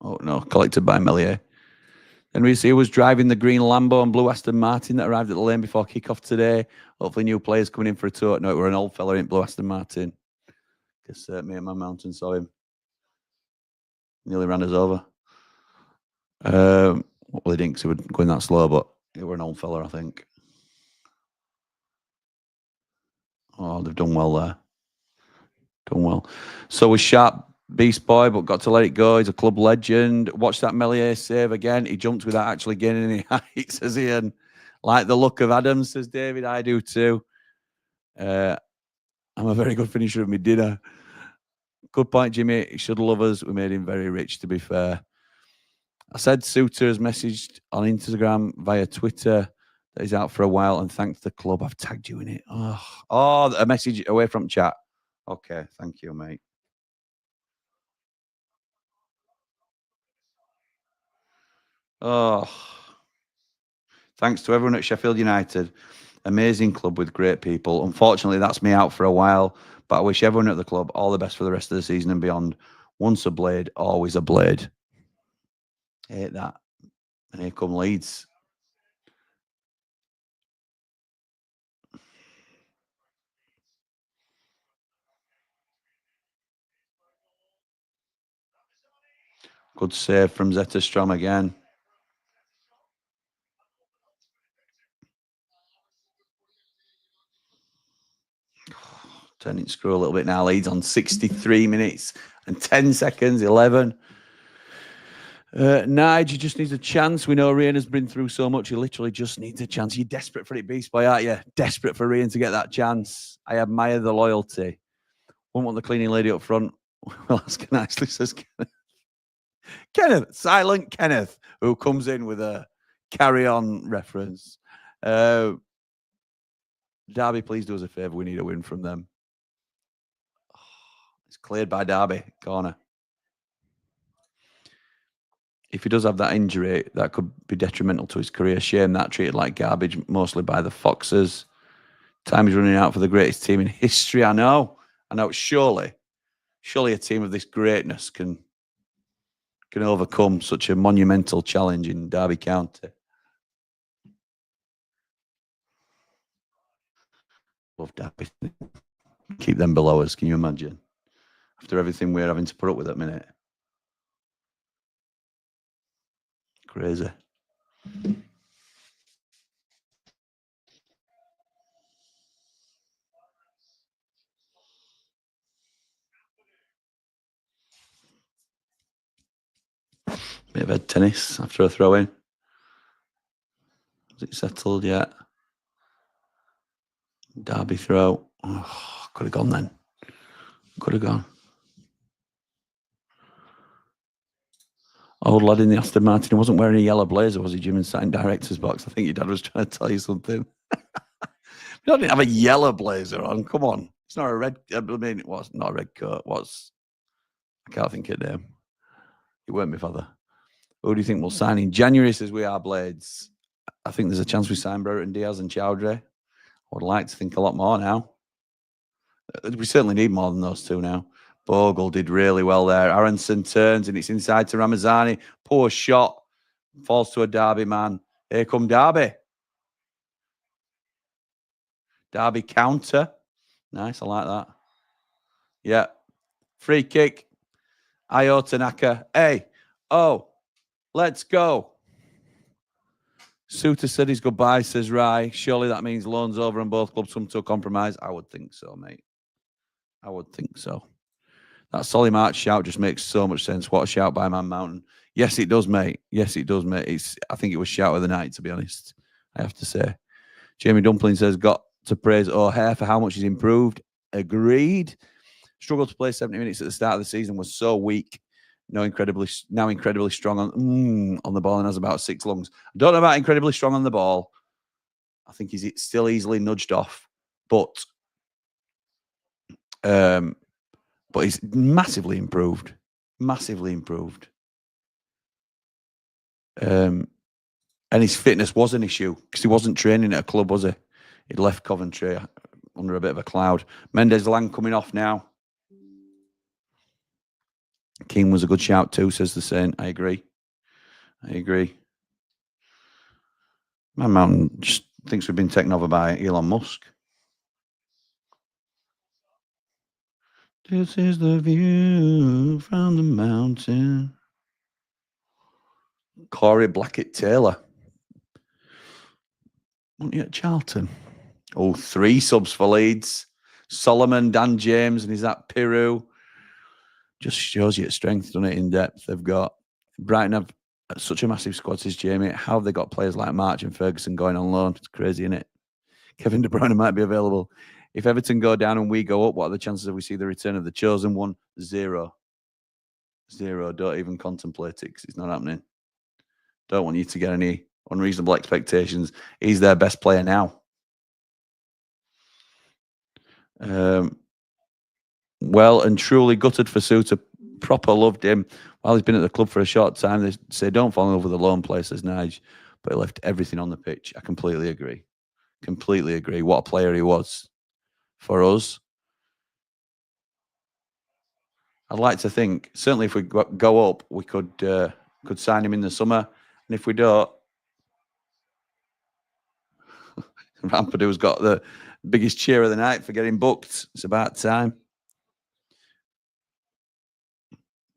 Oh no, collected by Melier. Then we see who was driving the green Lambo and blue Aston Martin that arrived at the lane before kickoff today. Hopefully new players coming in for a tour. No, it were an old fella in blue Aston Martin. Because me and my mountain saw him. Nearly ran us over. Well, they didn't because he was going that slow, but it were an old fella, I think. Oh, they've done well there. Done well. So was Sharp Beast Boy, but got to let it go. He's a club legend. Watch that Melier save again. He jumped without actually gaining any height, says Ian. Like the look of Adams, says David. I do too. I'm a very good finisher of my dinner. Good point, Jimmy. He should love us. We made him very rich, to be fair. I said Suter has messaged on Instagram via Twitter that he's out for a while and thanked the club. I've tagged you in it. Oh, a message away from chat. Okay, thank you, mate. Oh, thanks to everyone at Sheffield United. Amazing club with great people. Unfortunately, that's me out for a while, but I wish everyone at the club all the best for the rest of the season and beyond. Once a Blade, always a Blade. Hate that. And here come Leeds. Good save from Zetterstrom again. Turning screw a little bit now. Leeds on 63 minutes and 10 seconds, 11. Nigel just needs a chance. We know Rian has been through so much. He literally just needs a chance. You're desperate for it, Beast Boy, aren't you? Desperate for Rian to get that chance. I admire the loyalty. Wouldn't want the cleaning lady up front. Well, that's nicely says Kenneth. Kenneth, silent Kenneth, who comes in with a carry-on reference. Derby, please do us a favour. We need a win from them. It's cleared by Derby, corner. If he does have that injury, that could be detrimental to his career. Shame that treated like garbage, mostly by the Foxes. Time is running out for the greatest team in history. I know. Surely a team of this greatness can overcome such a monumental challenge in Derby County. Love Derby. Keep them below us. Can you imagine? After everything we're having to put up with at the minute. Crazy. Bit of head tennis after a throw in. Is it settled yet? Derby throw. Oh, could have gone then. Could have gone. Old lad in the Aston Martin, he wasn't wearing a yellow blazer, was he, Jim, and sat in director's box? I think your dad was trying to tell you something. You didn't have a yellow blazer on. Come on. It's not a red. I mean, it was not a red coat. I can't think of name. It weren't my father. Who do you think will sign in January? Says we are Blades. I think there's a chance we sign Brereton Diaz and Chowdhury. I would like to think a lot more now. We certainly need more than those two now. Bogle did really well there. Aronson turns and it's inside to Ramazani. Poor shot. Falls to a Derby man. Here come Derby. Derby counter. Nice, I like that. Yeah. Free kick. Ayo Tanaka. Hey. Oh. Let's go. Suter said his goodbye, says Rai. Surely that means loan's over and both clubs come to a compromise. I would think so, mate. I would think so. That Solly March shout just makes so much sense. What a shout by Man Mountain. Yes, it does, mate. Yes, it does, mate. I think it was shout of the night, to be honest. I have to say. Jamie Dumpling says, got to praise O'Hare for how much he's improved. Agreed. Struggled to play 70 minutes at the start of the season, was so weak. Now incredibly strong on the ball and has about 6 lungs. I don't know about incredibly strong on the ball. I think he's still easily nudged off, but he's massively improved. Massively improved. And his fitness was an issue because he wasn't training at a club, was he? He'd left Coventry under a bit of a cloud. Mendes Lang coming off now. King was a good shout too, says the Saint. I agree. Man Mountain just thinks we've been taken over by Elon Musk. This is the view from the mountain. Corey Blackett-Taylor. Wasn't you at Charlton? Oh, 3 subs for Leeds. Solomon, Dan James, and is that Piru? Just shows you its strength, doesn't it, in depth. They've got Brighton have such a massive squad, says Jamie. How have they got players like March and Ferguson going on loan? It's crazy, isn't it? Kevin De Bruyne might be available. If Everton go down and we go up, what are the chances that we see the return of the chosen one? 0. Don't even contemplate it because it's not happening. Don't want you to get any unreasonable expectations. He's their best player now. Well and truly gutted for Suter. Proper loved him. While he's been at the club for a short time, they say don't fall in love with the lone player, says Nige. But he left everything on the pitch. I completely agree. What a player he was for us. I'd like to think, certainly if we go up, we could sign him in the summer. And if we don't, Rampadu's got the biggest cheer of the night for getting booked. It's about time.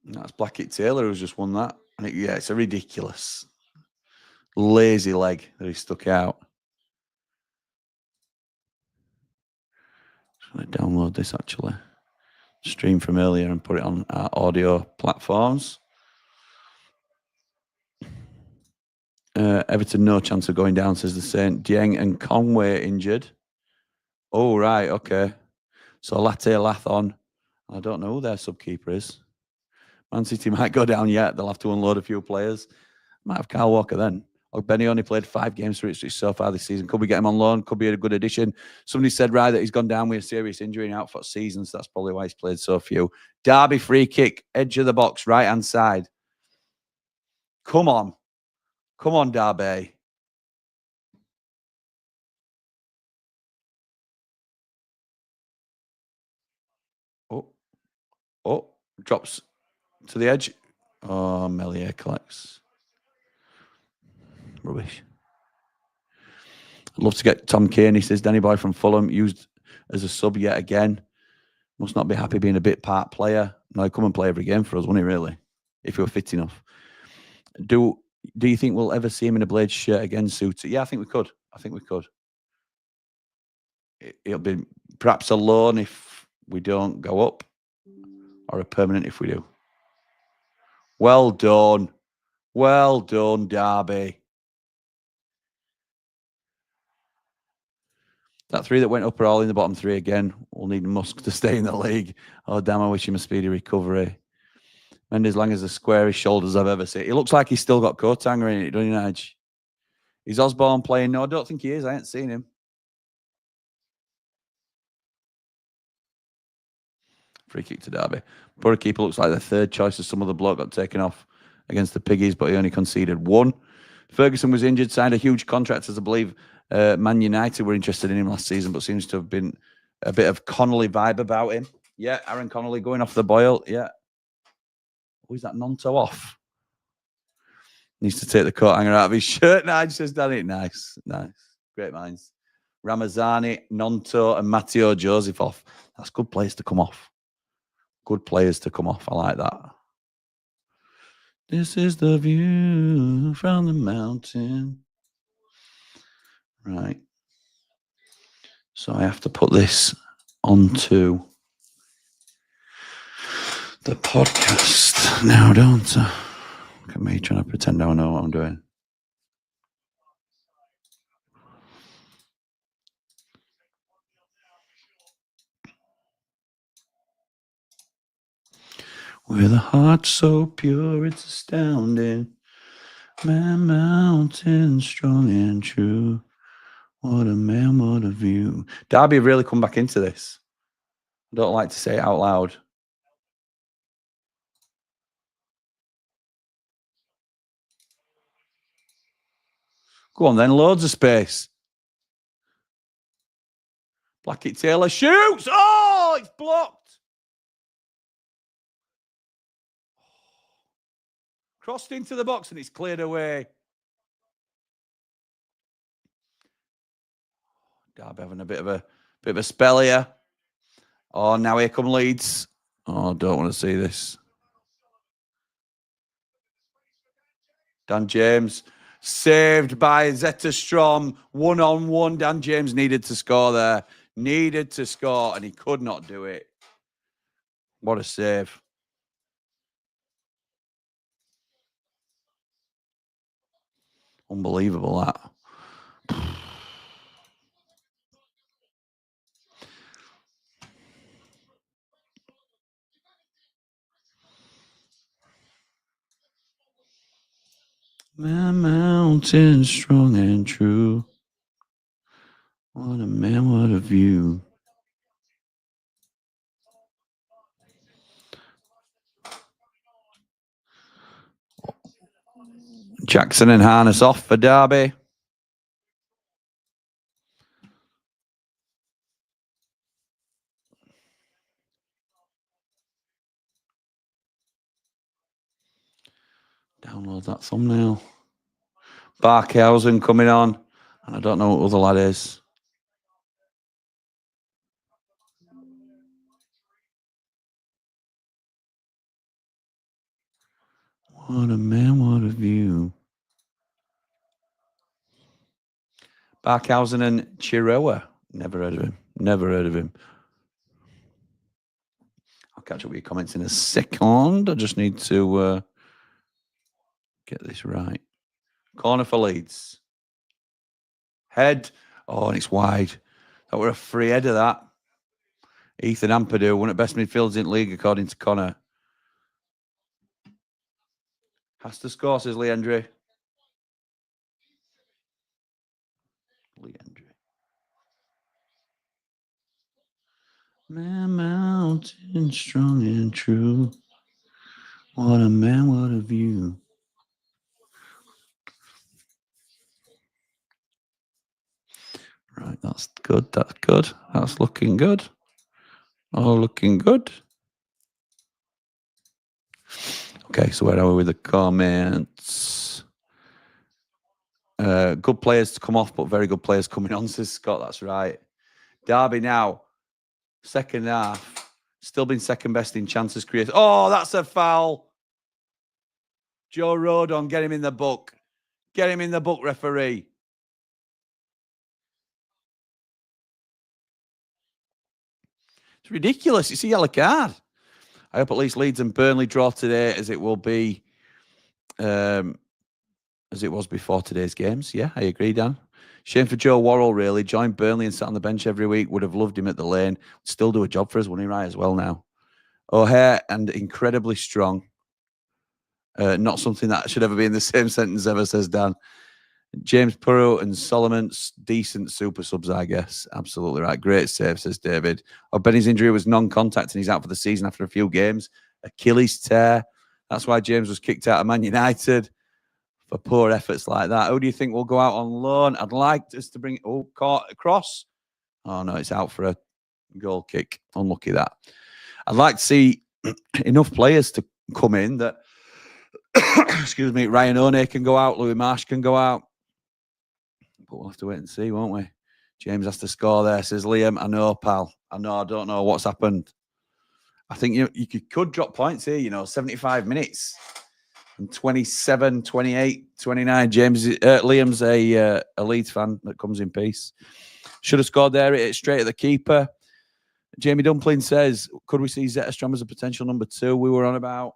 That's Blackett-Taylor who's just won that. Yeah, it's a ridiculous, lazy leg that he stuck out. I'm going to download this actually. Stream from earlier and put it on our audio platforms. Everton, no chance of going down, says the Saint. Dieng and Conway injured. Oh, right, okay. So Latte Lathon, I don't know who their subkeeper is. Man City might go down yet. They'll have to unload a few players. Might have Kyle Walker then. Benny only played 5 games for Ipswich so far this season. Could we get him on loan? Could be a good addition. Somebody said, right, that he's gone down with a serious injury and out for seasons. That's probably why he's played so few. Derby free kick, edge of the box, right-hand side. Come on. Come on, Derby. Oh, drops to the edge. Oh, Melier collects. Rubbish. I'd love to get Tom Kearney, says Danny Boy from Fulham, used as a sub yet again. Must not be happy being a bit part player. No, he'd come and play every game for us, wouldn't he, really? If he were fit enough. Do you think we'll ever see him in a Blades shirt again, Suter? Yeah, I think we could. It'll be perhaps a loan if we don't go up, or a permanent if we do. Well done. Well done, Derby. That 3 that went up are all in the bottom 3 again. We'll need Musk to stay in the league. Oh, damn, I wish him a speedy recovery. Mendes Lang has the squarest shoulders I've ever seen. He looks like he's still got coat hanger in it, doesn't he, Nige? Is Osborne playing? No, I don't think he is. I ain't seen him. Free kick to Derby. Borough keeper looks like the third choice, as some of the bloke got taken off against the Piggies, but he only conceded one. Ferguson was injured, signed a huge contract, as I believe Man United were interested in him last season, but seems to have been a bit of Connolly vibe about him. Yeah, Aaron Connolly going off the boil. Yeah. Who's that Nonto off? Needs to take the coat hanger out of his shirt. Nige has done it. Nice. Great minds. Ramazani, Nonto, and Matteo Joseph off. That's good players to come off. Good players to come off. I like that. This is the view from the mountain. Right. So I have to put this onto the podcast now, don't I? Look at me trying to pretend I know what I'm doing. With a heart so pure, it's astounding. Man, mountain, strong and true. What a man, what a view. Derby have really come back into this. I don't like to say it out loud. Go on then, loads of space. Blackett Taylor shoots. Oh, it's blocked. Crossed into the box and it's cleared away. Derby having a bit of a spell here. Oh, now here come Leeds. Oh, don't want to see this. Dan James saved by Zetterstrom. 1-on-1. Dan James needed to score there. Needed to score and he could not do it. What a save. Unbelievable, that. My mountain strong and true. What a man, what a view. Jackson and Harness off for Derby. Download that thumbnail. Barkhausen coming on. And I don't know what other lad is. What a man, what a view. Barkhausen and Chiroa. Never heard of him. Never heard of him. I'll catch up with your comments in a second. I just need to get this right. Corner for Leeds. Head. Oh, and it's wide. That were a free header, that. Ethan Ampadu, one of the best midfielders in the league, according to Connor. Has to score, says Leandri. Man, mountain, strong and true. What a man, what a view. Right, that's good. That's good. That's looking good. Oh, looking good. Okay, so where are we with the comments? Good players to come off, but very good players coming on, says Scott. That's right. Derby now, second half, still been second best in chances created. Oh, that's a foul. Joe Rodon, get him in the book. Get him in the book, referee. It's ridiculous. It's a yellow card. I hope at least Leeds and Burnley draw today, as it will be, as it was before today's games. Yeah, I agree, Dan. Shame for Joe Worrell, really. Joined Burnley and sat on the bench every week. Would have loved him at the lane. Still do a job for us, wouldn't he, right, as well now? O'Hare and incredibly strong. Not something that should ever be in the same sentence ever, says Dan. James Purrow and Solomon's decent super subs, I guess. Absolutely right. Great save, says David. Benny's injury was non-contact and he's out for the season after a few games. Achilles tear. That's why James was kicked out of Man United for poor efforts like that. Who do you think will go out on loan? I'd like us to bring... Oh, caught across. Oh, no, it's out for a goal kick. Unlucky that. I'd like to see enough players to come in that... excuse me, Ryan O'Neill can go out. Louis Marsh can go out. But we'll have to wait and see, won't we? James has to score there, says Liam. I know, pal. I know. I don't know what's happened. I think you could drop points here, 75 minutes. And 27, 28, 29. Liam's a Leeds fan that comes in peace. Should have scored there. It's straight at the keeper. Jamie Dumpling says, could we see Zetterstrom as a potential number 2? We were on about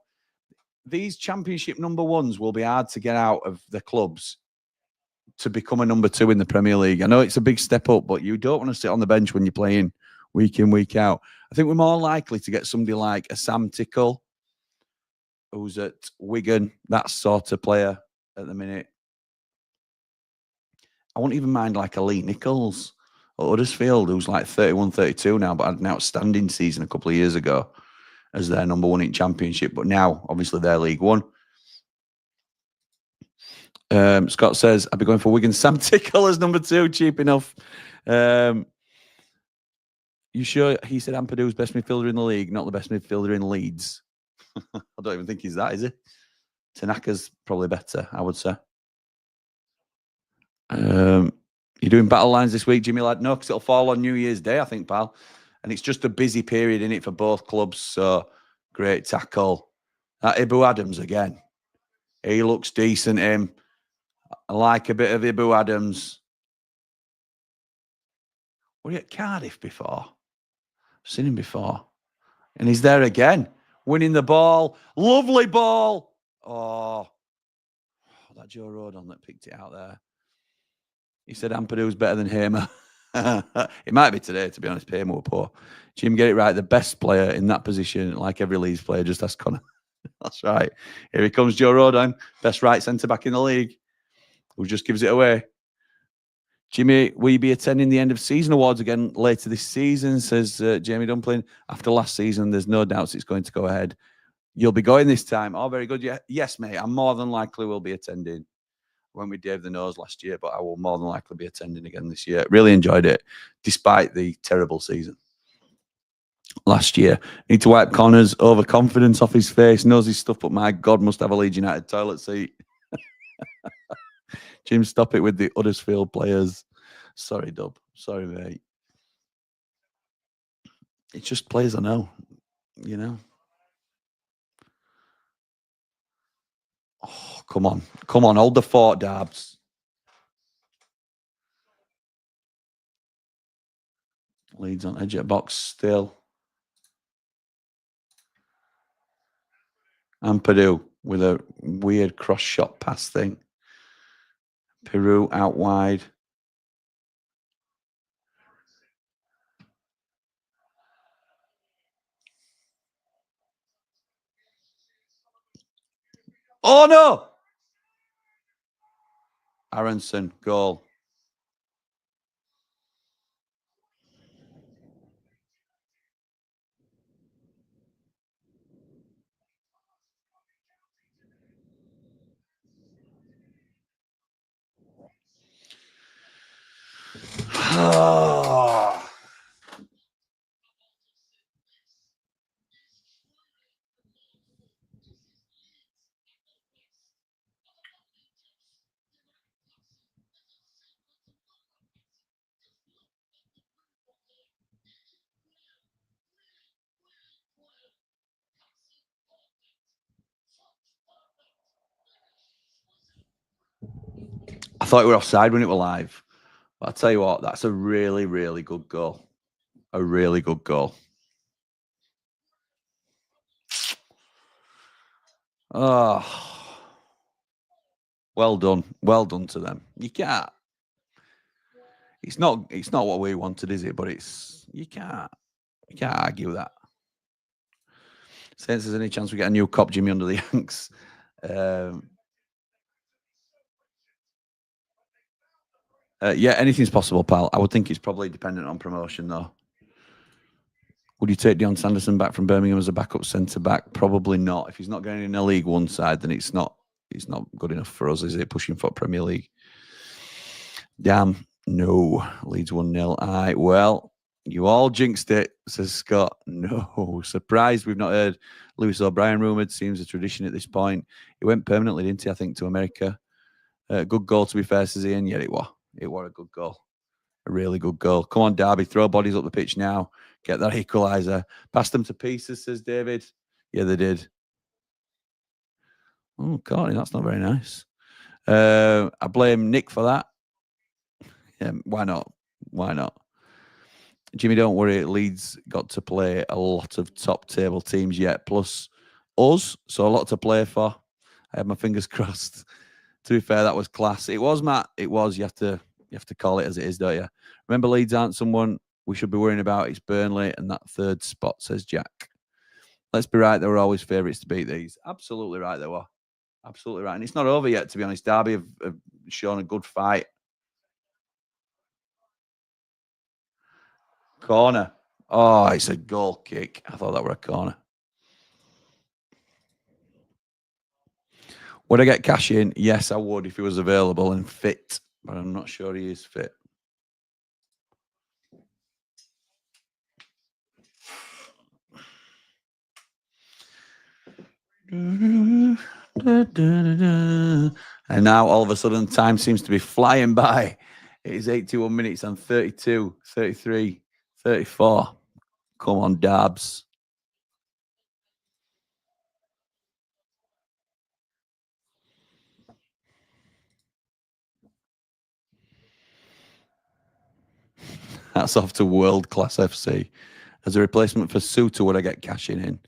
these championship number 1s will be hard to get out of the clubs to become a number 2 in the Premier League. I know it's a big step up, but you don't want to sit on the bench when you're playing week in, week out. I think we're more likely to get somebody like a Sam Tickle, who's at Wigan, that sort of player at the minute. I wouldn't even mind like a Lee Nichols at Huddersfield, who's like 31, 32 now, but had an outstanding season a couple of years ago as their number 1 in Championship. But now, obviously, they're League One. Scott says, I'd be going for Wigan. Sam Tickle as number 2, cheap enough. You sure? He said Ampadu's best midfielder in the league, not the best midfielder in Leeds. I don't even think he's that, is he? Tanaka's probably better, I would say. You're doing battle lines this week, Jimmy lad? No, because it'll fall on New Year's Day, I think, pal. And it's just a busy period in it for both clubs. So great tackle. That Ibu Adams again. He looks decent, him. I like a bit of Ibu Adams. Were he at Cardiff before? I've seen him before. And he's there again. Winning the ball. Lovely ball. Oh, that Joe Rodon that picked it out there. He said Ampadu's better than Hamer. It might be today, to be honest. Hamer were poor. Jim, get it right. The best player in that position, like every Leeds player, just ask Connor. That's right. Here he comes, Joe Rodon. Best right centre-back in the league. Who just gives it away. Jimmy, will you be attending the end of season awards again later this season? Says Jamie Dumpling. After last season, there's no doubts it's going to go ahead. You'll be going this time. Oh, very good. Yeah. Yes, mate. I more than likely will be attending. Went with Dave the Nose last year, but I will more than likely be attending again this year. Really enjoyed it, despite the terrible season last year. Need to wipe Connor's overconfidence off his face. Knows his stuff, but my God, must have a Leeds United toilet seat. Jim, stop it with the Huddersfield players. Sorry, Dub. Sorry, mate. It's just players I know, Oh, come on. Come on, hold the fort, Darbs. Leeds on edge of box still. Ampadu with a weird cross-shot pass thing. Peru out wide. Oh, no! Aronson, goal. Oh. I thought we were offside when it was live. But I'll tell you what, that's a really, really good goal. A really good goal. Oh, well done. Well done to them. You can't. It's not what we wanted, is it? But you can't argue that. Since there's any chance we get a new cop Jimmy under the Yanks. Yeah, anything's possible, pal. I would think it's probably dependent on promotion, though. Would you take Dion Sanderson back from Birmingham as a backup centre back? Probably not. If he's not going in a League One side, then it's not good enough for us, is it? Pushing for Premier League. Damn, no. Leeds 1-0. Aye, well, you all jinxed it, says Scott. No. Surprised we've not heard Lewis O'Brien rumoured. Seems a tradition at this point. He went permanently, didn't he, I think, to America. Good goal, to be fair, says Ian. Yeah, it was. It was a good goal. A really good goal. Come on, Derby. Throw bodies up the pitch now. Get that equaliser. Pass them to pieces, says David. Yeah, they did. Oh, God, that's not very nice. I blame Nick for that. Yeah, why not? Why not? Jimmy, don't worry. Leeds got to play a lot of top table teams yet, plus us, so a lot to play for. I had my fingers crossed. To be fair, that was class. It was, Matt. It was. You have to call it as it is, don't you? Remember, Leeds aren't someone we should be worrying about. It's Burnley and that third spot, says Jack. Let's be right. They were always favourites to beat these. Absolutely right, they were. Absolutely right. And it's not over yet, to be honest. Derby have shown a good fight. Corner. Oh, it's a goal kick. I thought that were a corner. Would I get cash in? Yes, I would if he was available and fit, but I'm not sure he is fit. And now all of a sudden time seems to be flying by. It is 81 minutes and 32, 33, 34. Come on, Dabs. That's off to World Class FC. As a replacement for Suter, would I get cashing in?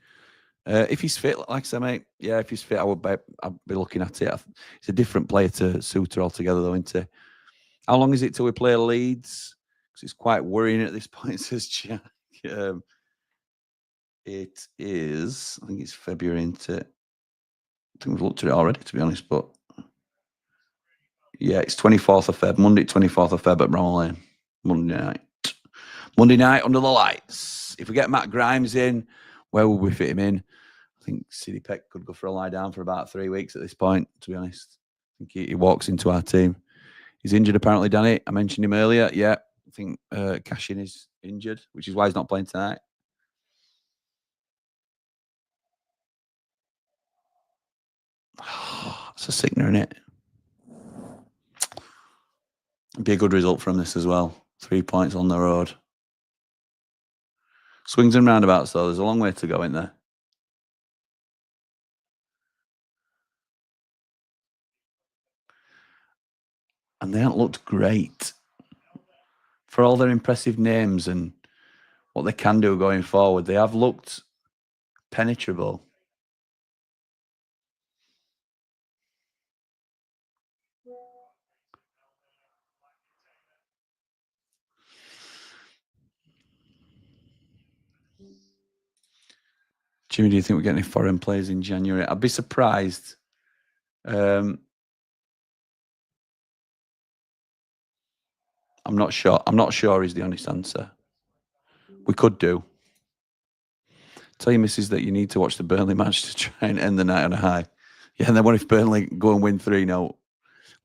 If he's fit, like I said, mate, yeah, if he's fit, I'd be looking at it. It's a different player to Suter altogether, though, isn't it? How long is it till we play Leeds? Because it's quite worrying at this point, says Jack. It is, I think it's February, isn't it? I think we've looked at it already, to be honest, but yeah, it's 24th of Feb, Monday, 24th of Feb at Bramall Lane, Monday night. Monday night under the lights. If we get Matt Grimes in, where will we fit him in? I think City Peck could go for a lie down for about 3 weeks at this point, to be honest. I think he walks into our team. He's injured, apparently, Danny. I mentioned him earlier. Yeah, I think Cashin is injured, which is why he's not playing tonight. It's a sickener, isn't it? It'd be a good result from this as well. 3 points on the road. Swings and roundabouts, though. There's a long way to go, isn't there? And they haven't looked great. For all their impressive names and what they can do going forward, they have looked penetrable. Jimmy, do you think we get any foreign players in January? I'd be surprised. I'm not sure. I'm not sure is the honest answer. We could do. Tell your missus that you need to watch the Burnley match to try and end the night on a high. Yeah, and then what if Burnley go and win 3-0?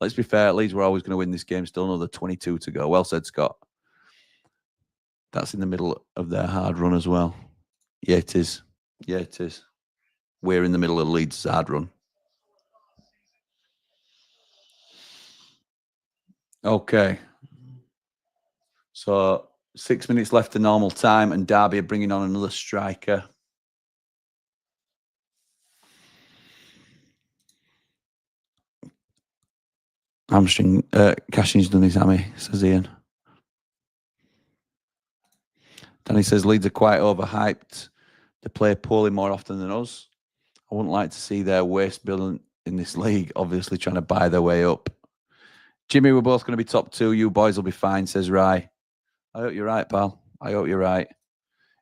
Let's be fair, Leeds were always going to win this game. Still another 22 to go. Well said, Scott. That's in the middle of their hard run as well. Yeah, it is. Yeah, it is. We're in the middle of Leeds' hard run. Okay. So 6 minutes left to normal time, and Derby are bringing on another striker. Hamstring. Cashin's done his hammy, says Ian. Danny says Leeds are quite overhyped. They play poorly more often than us. I wouldn't like to see their waste building in this league, obviously trying to buy their way up. Jimmy, we're both going to be top two. You boys will be fine, says Rye. I hope you're right, pal. I hope you're right.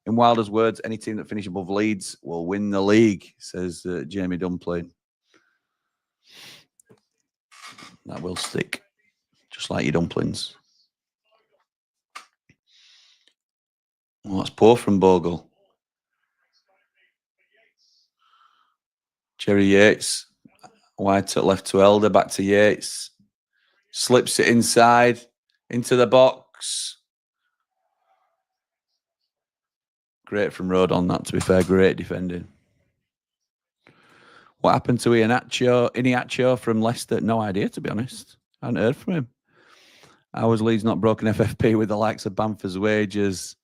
In Wilder's words, any team that finishes above Leeds will win the league, says Jamie Dumpling. That will stick, just like your dumplings. Well, that's poor from Bogle. Jerry Yates, wide to left to Elder, back to Yates. Slips it inside, into the box. Great from Rodon, that, to be fair. Great defending. What happened to Iniacho from Leicester? No idea, to be honest. I hadn't heard from him. How was Leeds not broken FFP with the likes of Bamford's wages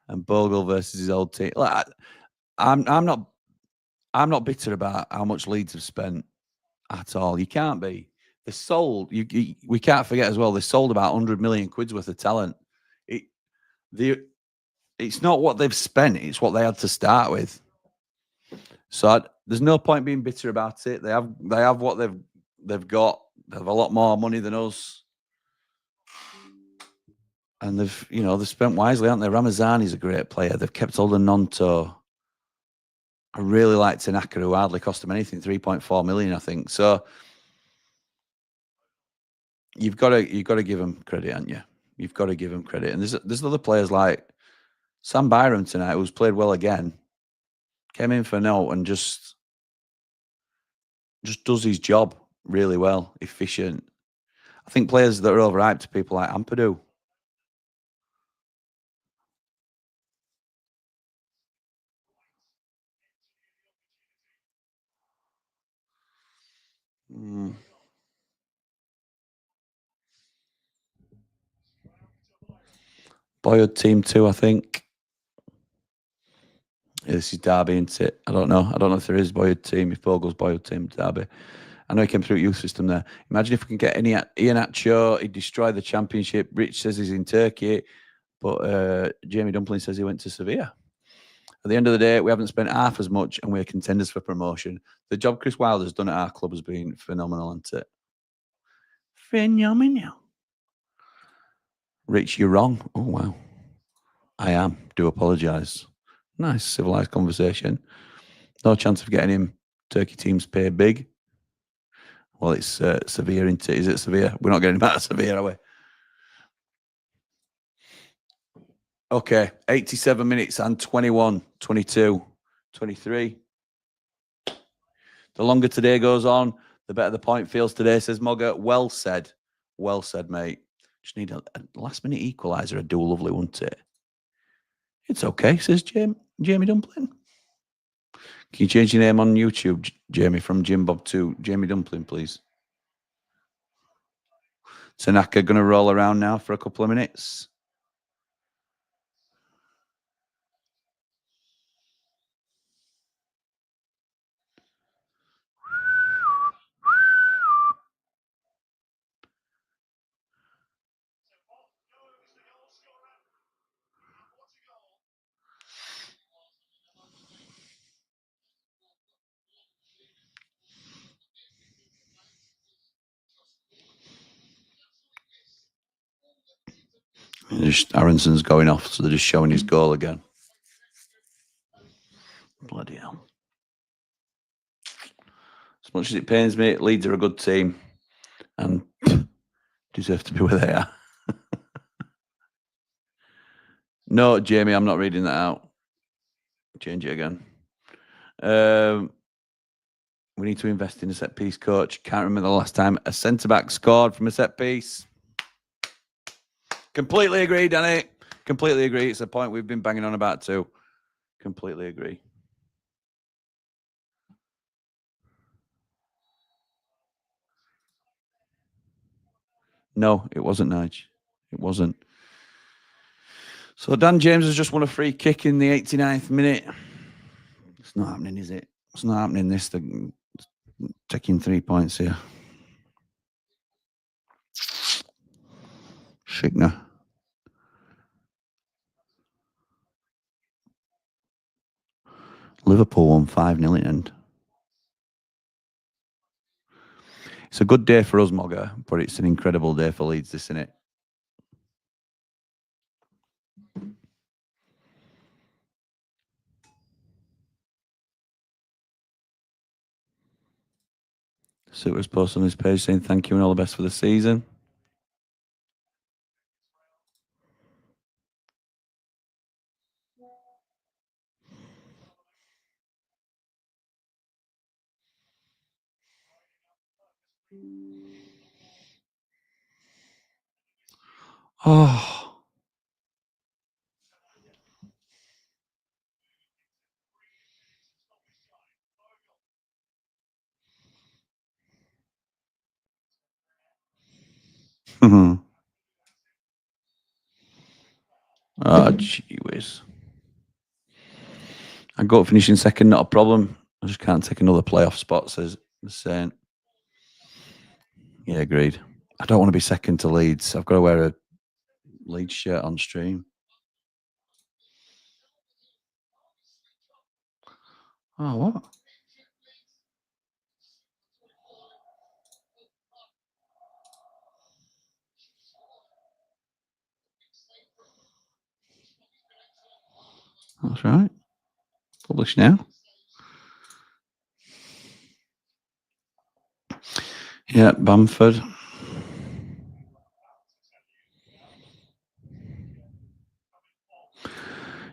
and Bogle versus his old team? Like, I'm not bitter about how much Leeds have spent at all. You can't be. They sold. We can't forget as well. They sold about 100 million quid's worth of talent. It's not what they've spent. It's what they had to start with. So there's no point being bitter about it. They have what they've got. They have a lot more money than us, and they've spent wisely, haven't they? Ramazani's a great player. They've kept hold of Nonto. I really like Tanaka, who hardly cost them anything, 3.4 million, I think. So you've got to give them credit, haven't you? You've got to give them credit. And there's other players like Sam Byram tonight, who's played well again. Came in for no and just does his job really well, efficient. I think players that are overhyped are people like Ampadu. Boyd team 2, I think. Yeah, this is Derby, isn't it? I don't know. I don't know if there is Boyd team, if Bogle's Boyd team, Derby. I know he came through youth system there. Imagine if we can get Iheanacho, he'd destroy the championship. Rich says he's in Turkey, but Jamie Dumpling says he went to Sevilla. At the end of the day, we haven't spent half as much and we're contenders for promotion. The job Chris Wilder's done at our club has been phenomenal, hasn't it? Phenomenal. Rich, you're wrong. Oh, wow. I am. Do apologise. Nice, civilised conversation. No chance of getting him. Turkey teams pay big. Well, it's Sevilla, isn't it? Is it Sevilla? We're not getting him out of Sevilla, are we? Okay, 87 minutes and 21, 22, 23. The longer today goes on, the better the point feels today, says Mogger. Well said. Well said, mate. Just need a last-minute equaliser. I'd do lovely, wouldn't it? It's okay, says Jamie Dumpling. Can you change your name on YouTube, Jamie, from Jim Bob to Jamie Dumpling, please? Tanaka going to roll around now for a couple of minutes. Aronson's going off, so they're just showing his goal again. Bloody hell. As much as it pains me, Leeds are a good team and deserve to be where they are. No, Jamie, I'm not reading that out. Change it again. We need to invest in a set piece coach. Can't remember the last time a centre back scored from a set piece. Completely agree, Danny. Completely agree. It's a point we've been banging on about too. Completely agree. No, it wasn't, Nige. It wasn't. So Dan James has just won a free kick in the 89th minute. It's not happening, is it? It's not happening. This thing, taking 3 points here. Schickner. Liverpool won 5-0 in end. It's a good day for us, Mogger, but it's an incredible day for Leeds, isn't it? Suiter's post on his page saying thank you and all the best for the season. Oh. Oh, gee whiz. I got finishing second, not a problem. I just can't take another playoff spot, says the Saint. Yeah, agreed. I don't want to be second to Leeds. I've got to wear a Leeds shirt on stream. Oh, what? That's right. Publish now. Yeah, Bamford.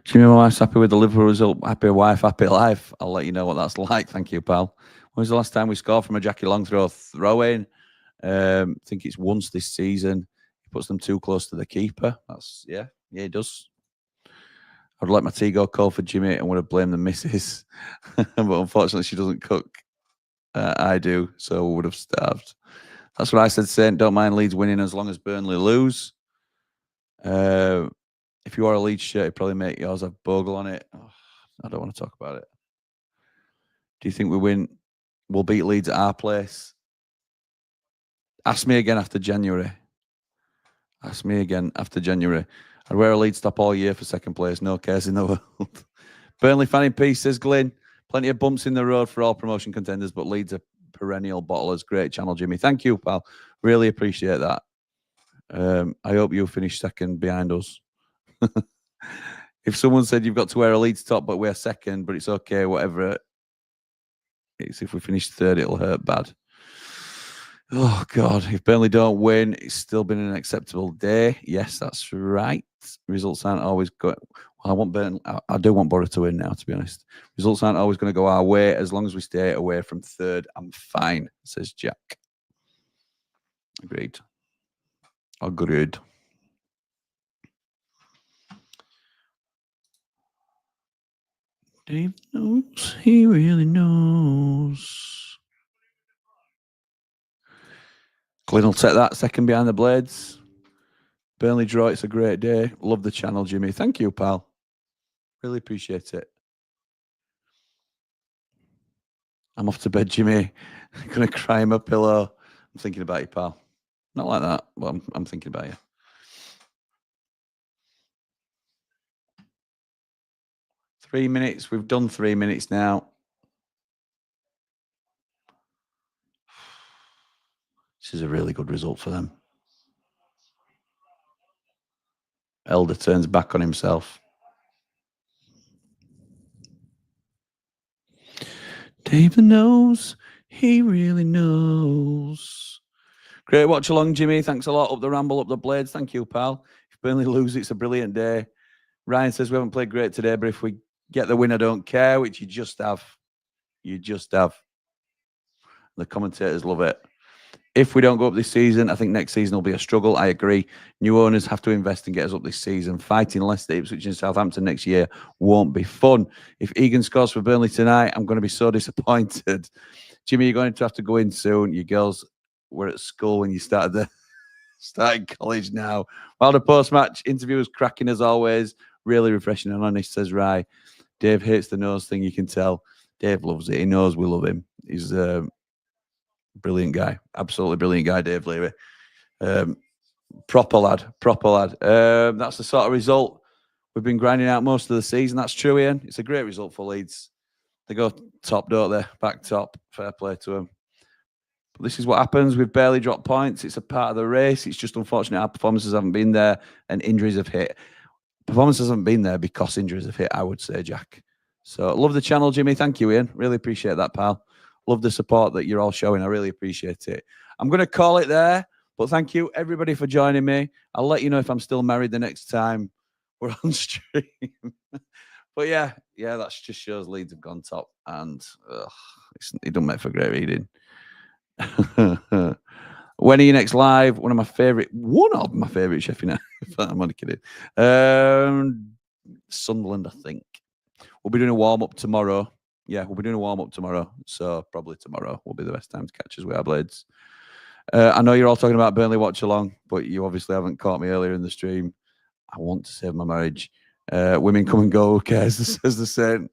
Jimmy, my wife's happy with the Liverpool result. Happy wife, happy life. I'll let you know what that's like. Thank you, pal. When was the last time we scored from a Jackie Long throw-in? I think it's once this season. He puts them too close to the keeper. Yeah, he does. I'd let my tea go cold for Jimmy and would have blamed the missus. But unfortunately, she doesn't cook. I do, so we would have starved. That's what I said, Saint. Don't mind Leeds winning as long as Burnley lose. If you wore a Leeds shirt, it'd probably make yours have bogle on it. Oh, I don't want to talk about it. Do you think we win? We'll beat Leeds at our place? Ask me again after January. Ask me again after January. I'd wear a Leeds top all year for second place. No cares in the world. Burnley fan in peace, says Glyn. Plenty of bumps in the road for all promotion contenders, but Leeds are perennial bottlers. Great channel, Jimmy. Thank you, pal. Really appreciate that. I hope you finish second behind us. If someone said you've got to wear a Leeds top, but we're second, but it's okay, whatever. It's if we finish third, it'll hurt bad. Oh, God. If Burnley don't win, it's still been an acceptable day. Yes, that's right. Results aren't always good. Well, I want Burnley. I do want Borough to win now, to be honest. Results aren't always going to go our way. As long as we stay away from third, I'm fine, says Jack. Agreed. Agreed. Dave knows. He really knows. Glyn will take that second behind the Blades. Burnley draw. It's a great day. Love the channel, Jimmy. Thank you, pal. Really appreciate it. I'm off to bed, Jimmy. I'm going to cry in my pillow. I'm thinking about you, pal. Not like that, but I'm thinking about you. 3 minutes. We've done 3 minutes now. This is a really good result for them. Elder turns back on himself. Dave knows. He really knows. Great watch along, Jimmy. Thanks a lot. Up the Ramble, up the Blades. Thank you, pal. If Burnley lose, it's a brilliant day. Ryan says we haven't played great today, but if we get the win, I don't care, which you just have. You just have. The commentators love it. If we don't go up this season, I think next season will be a struggle. I agree. New owners have to invest and get us up this season. Fighting Leicester, Ipswich and Southampton next year won't be fun. If Egan scores for Burnley tonight, I'm going to be so disappointed. Jimmy, you're going to have to go in soon. You girls were at school when you started college now. While the post-match interview was cracking as always, really refreshing and honest, says Rye. Dave hates the nose thing, you can tell. Dave loves it. He knows we love him. He's brilliant guy, absolutely brilliant guy, Dave Leary. Proper lad. That's the sort of result we've been grinding out most of the season. That's true, Ian. It's a great result for Leeds. They go top, don't they? Back top. Fair play to them. But this is what happens. We've barely dropped points. It's a part of the race. It's just unfortunate our performances haven't been there and injuries have hit. Performances haven't been there because injuries have hit, I would say, Jack. So love the channel, Jimmy. Thank you, Ian. Really appreciate that, pal. Love the support that you're all showing. I really appreciate it. I'm going to call it there, but thank you everybody for joining me. I'll let you know if I'm still married the next time we're on stream. But yeah, that just shows Leeds have gone top, and it doesn't make for great reading. When are you next live? One of my favorite Sheffield United. I'm only kidding. Sunderland, I think. We'll be doing a warm up tomorrow. Yeah, we'll be doing a warm up tomorrow. So probably tomorrow will be the best time to catch us with our Blades. I know you're all talking about Burnley watch along, but you obviously haven't caught me earlier in the stream. I want to save my marriage. Women come and go. Who cares? As the saying.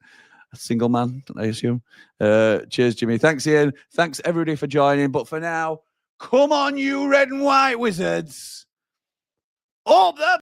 A single man, I assume. Cheers, Jimmy. Thanks, Ian. Thanks, everybody, for joining. But for now, come on, you red and white wizards. Up the